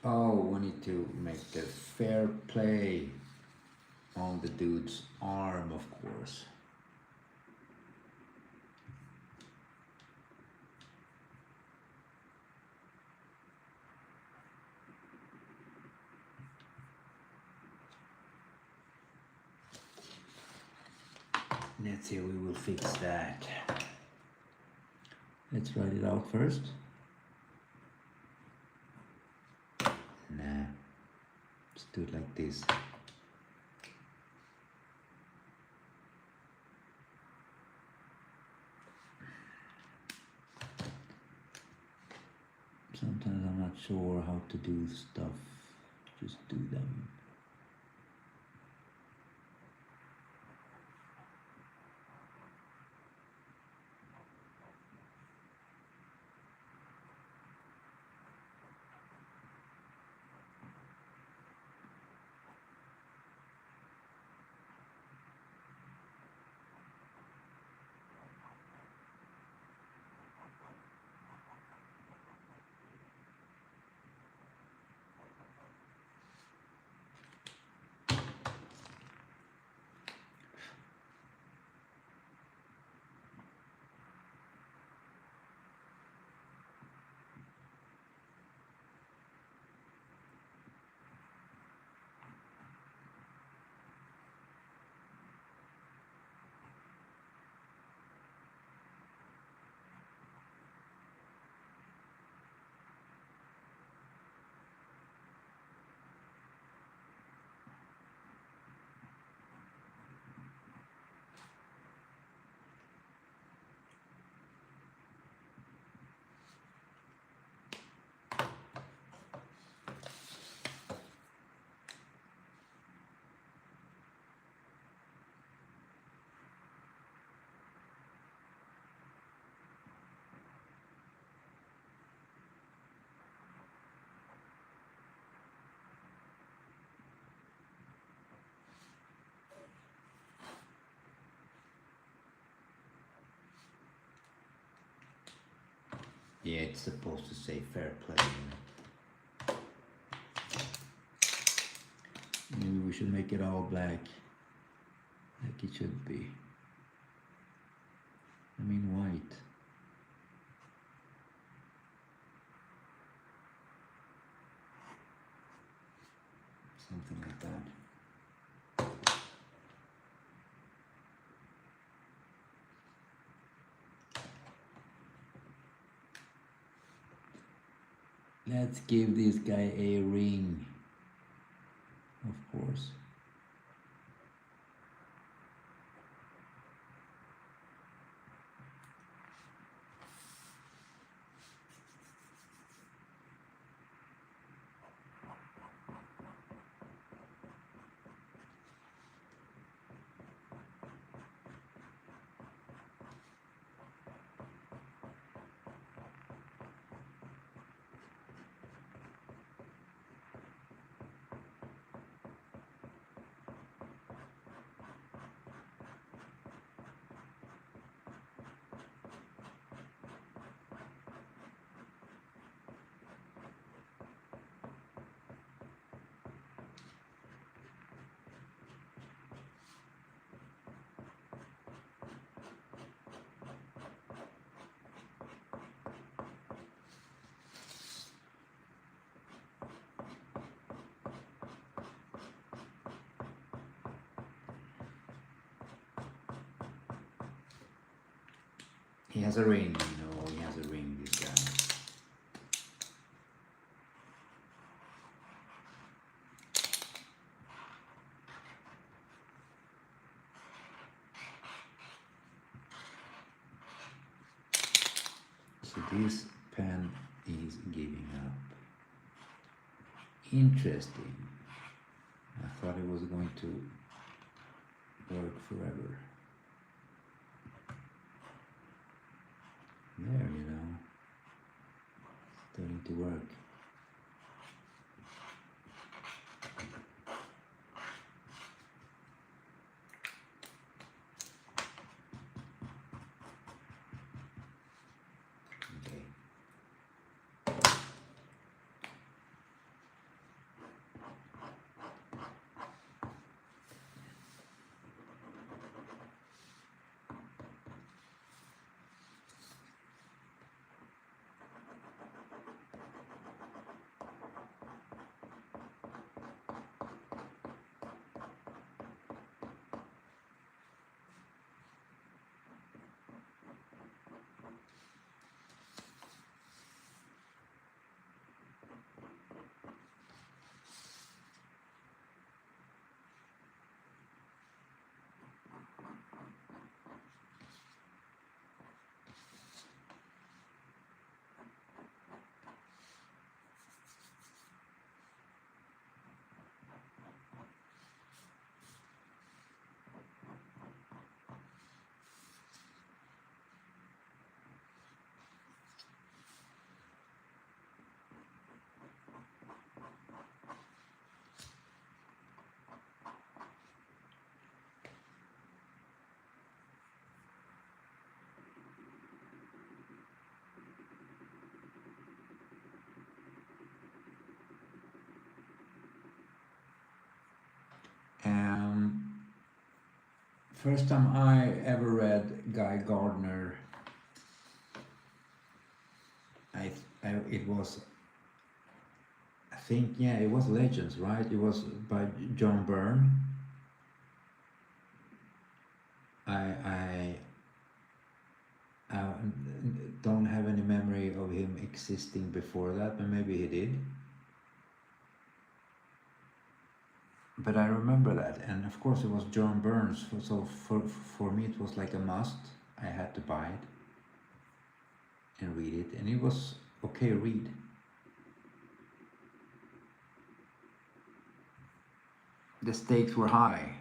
Oh, we need to make a fair play on the dude's arm, of course. Let's see, we will fix that. Let's write it out first. Nah, let's do it like this. Sometimes I'm not sure how to do stuff. Just do them. Yeah, it's supposed to say fair play. Maybe we should make it all black, like it should be. I mean white. Something like that. Let's give this guy a ring, of course. He has a ring, he has a ring, this guy. So this pen is giving up. Interesting. I thought it was going to work forever. There, starting to work. Okay. First time I ever read Gardner, it was, I think, yeah, it was Legends, right? It was by John Byrne. I don't have any memory of him existing before that, but maybe he did. But I remember that, and of course it was John Byrne's, so for me it was like a must. I had to buy it and read it, and it was okay read. The stakes were high.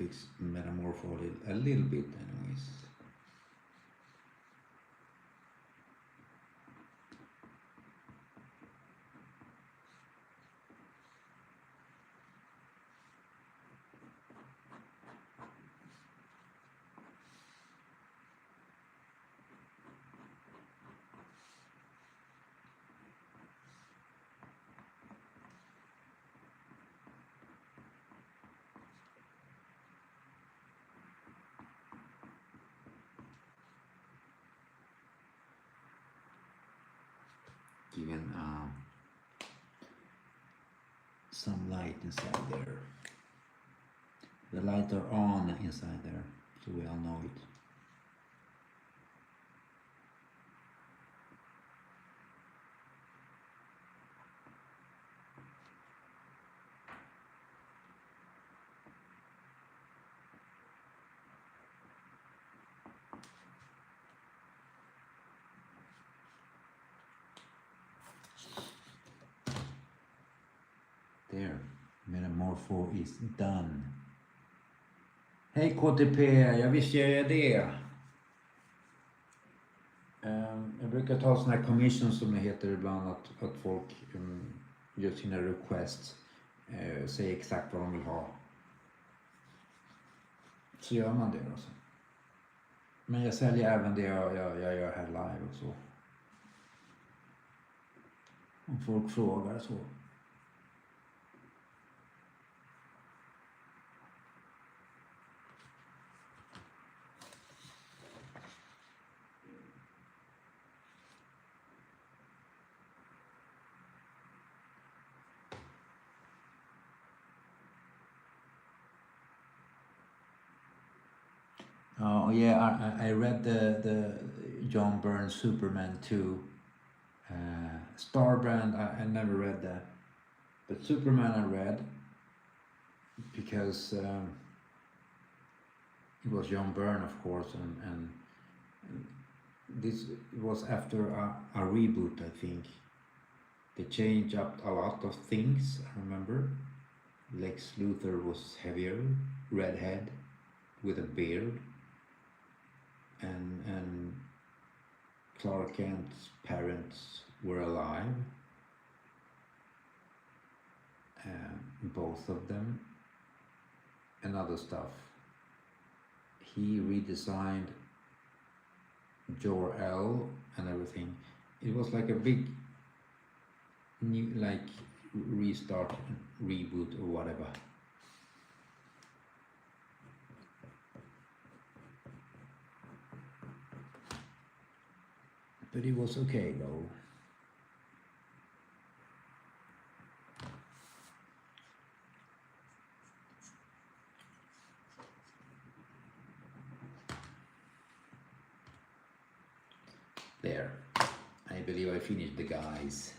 fix Metamorpho a little bit anyways. Given some light inside there. The lights are on inside there, so we all know it. There, Metamorpho is done. Hej KTP, jag visste jag det. Jag brukar ta såna här commissions som det heter ibland, att folk gör sina requests, säger exakt vad de vill ha. Så gör man det alltså. Men jag säljer även det jag gör här live och så. Om folk frågar så. Oh yeah, I read the John Byrne Superman 2. Starbrand, I never read that, but Superman I read because it was John Byrne, of course, and this was after a reboot, I think. They changed up a lot of things. I remember Lex Luthor was heavier, redhead, with a beard. And Clark Kent's parents were alive, both of them, and other stuff. He redesigned Jor-El and everything. It was like a big new, like, restart, reboot or whatever. But it was okay though. There. I believe I finished the guys.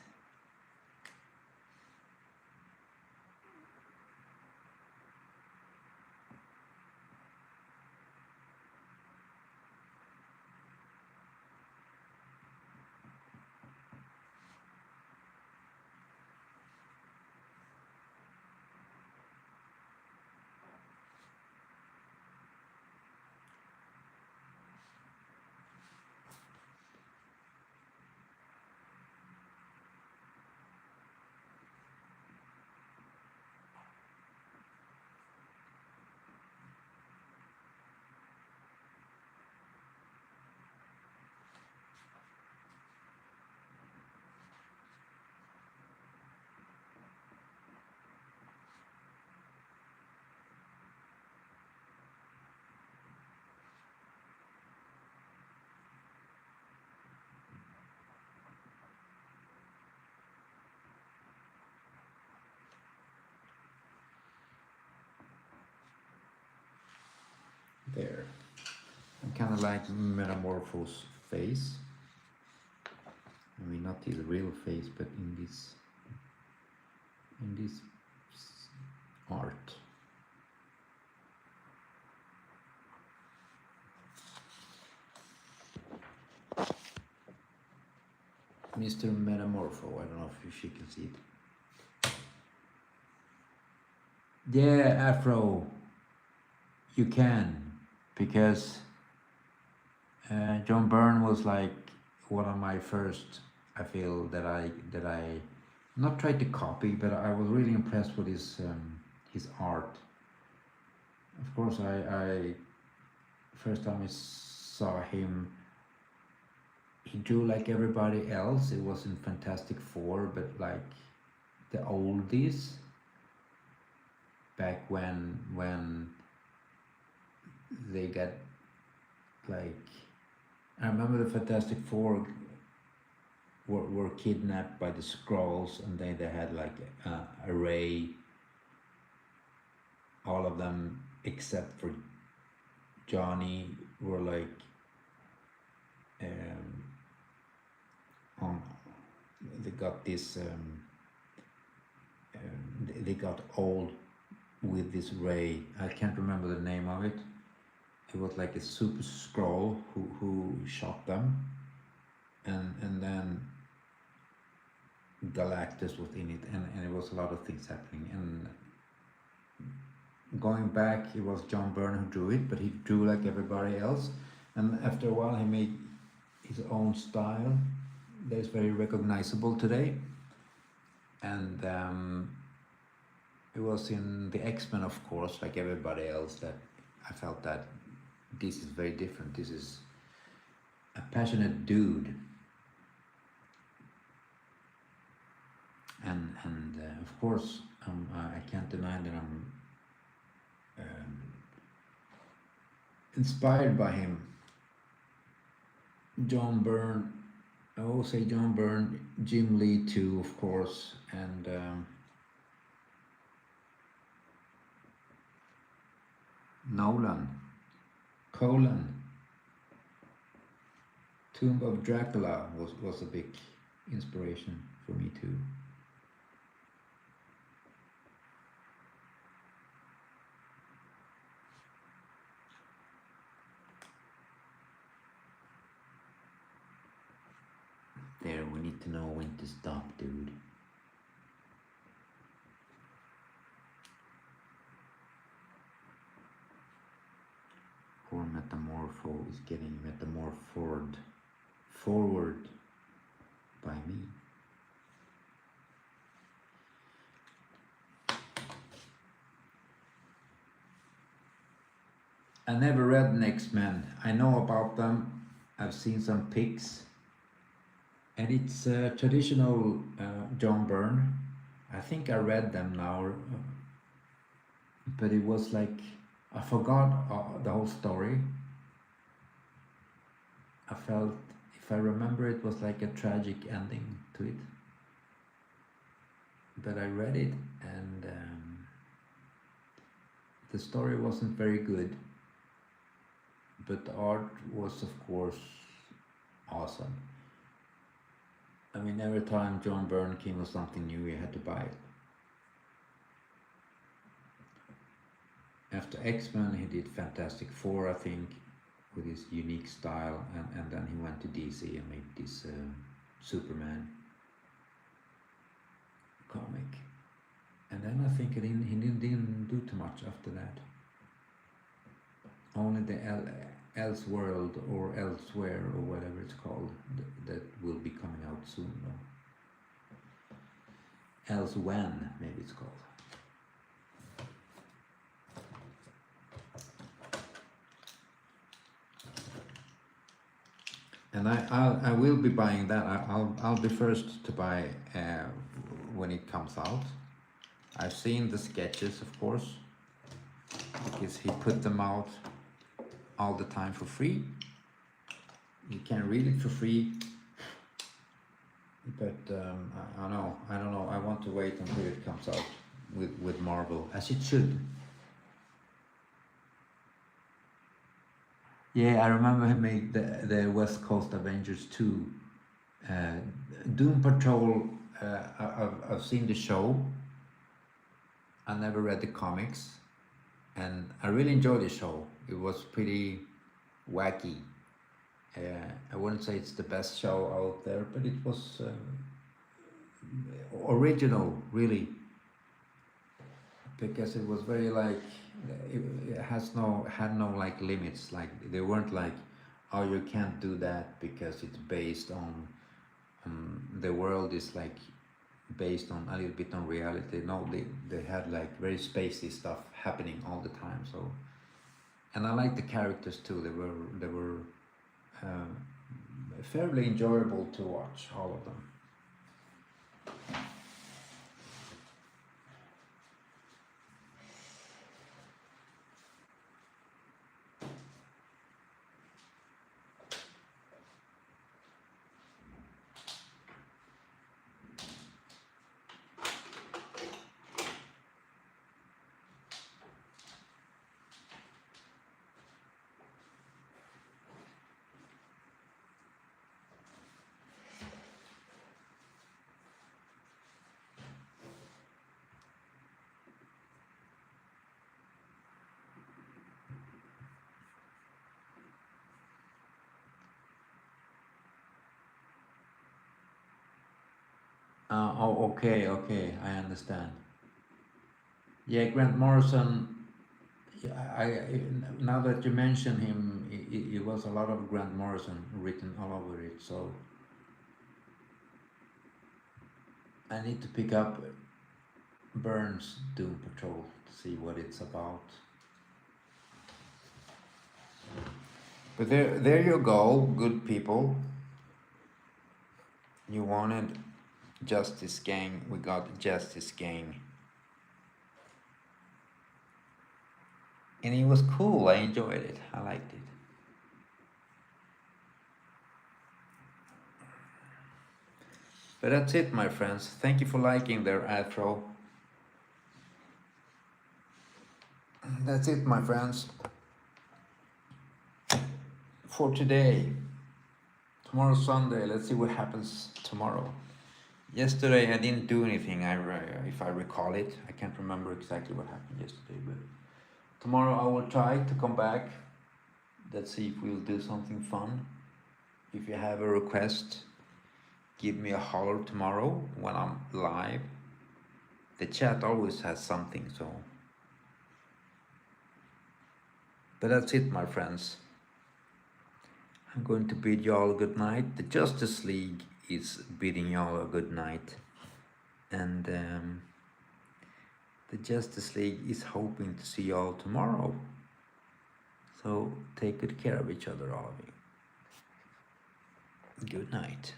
There. I kind of like Metamorphos face. I mean, not his real face, but in this art. Mr. Metamorpho, I don't know if you can see it. Yeah, Afro. you can, because John Byrne was like one of my first. I feel that I not tried to copy, but I was really impressed with his art. Of course, I first time I saw him, he drew like everybody else. It wasn't Fantastic Four, but like the oldies back when they got like, I remember the Fantastic Four were kidnapped by the Skrulls, and they had like a ray, all of them except for Johnny were like um, on, they got this they got old with this ray. I can't remember the name of it. It was like a super Skrull who shot them, and then Galactus was in it, and it was a lot of things happening. And going back, it was John Byrne who drew it, but he drew like everybody else, and after a while he made his own style that is very recognizable today. And it was in the X-Men, of course, like everybody else, that I felt that this is very different. This is a passionate dude, and of course I can't deny that I'm inspired by him. John Byrne, I will say John Byrne, Jim Lee too, of course, and Colin, Tomb of Dracula was a big inspiration for me too. There, we need to know when to stop, dude. Poor Metamorpho is getting metamorphosed forward by me. I never read an X-Men. I know about them. I've seen some pics. And it's traditional John Byrne. I think I read them now, but it was like, I forgot the whole story. I felt, if I remember, it was like a tragic ending to it. But I read it, and the story wasn't very good. But the art was, of course, awesome. I mean, every time John Byrne came with something new, you had to buy it. After X-Men, he did Fantastic Four, I think, with his unique style, and then he went to DC and made this Superman comic. And then I think he didn't do too much after that. Only the Elseworld or Elsewhere or whatever it's called that will be coming out soon, though. Elsewhen, maybe it's called. And I will be buying that. I'll be first to buy when it comes out. I've seen the sketches, of course, because he put them out all the time for free. You can read it for free, but I don't know. I want to wait until it comes out with Marvel, as it should. Yeah, I remember he made the West Coast Avengers 2. Doom Patrol, I've seen the show. I never read the comics, and I really enjoyed the show. It was pretty wacky. I wouldn't say it's the best show out there, but it was original, really, because it was very like it had no like limits. Like they weren't like, oh, you can't do that because it's based on the world is like based on a little bit on reality. No, they had like very spacey stuff happening all the time. So, and I like the characters too. They were uh, fairly enjoyable to watch, all of them. Oh, okay, okay, I understand. Yeah, Grant Morrison. Yeah, now that you mention him, it was a lot of Grant Morrison written all over it. So I need to pick up Byrne's Doom Patrol to see what it's about. But there you go, good people. You wanted Justice Gang, we got Justice Gang. And it was cool, I enjoyed it, I liked it. But that's it, my friends. Thank you for liking their outro. That's it, my friends, for today. Tomorrow's Sunday, let's see what happens tomorrow. Yesterday I didn't do anything, if I recall it. I can't remember exactly what happened yesterday, but tomorrow I will try to come back. Let's see if we'll do something fun. If you have a request, give me a holler tomorrow when I'm live. The chat always has something, so. But that's it, my friends. I'm going to bid y'all a good night. The Justice League is bidding y'all a good night. And the Justice League is hoping to see y'all tomorrow. So take good care of each other, all of you. Good night.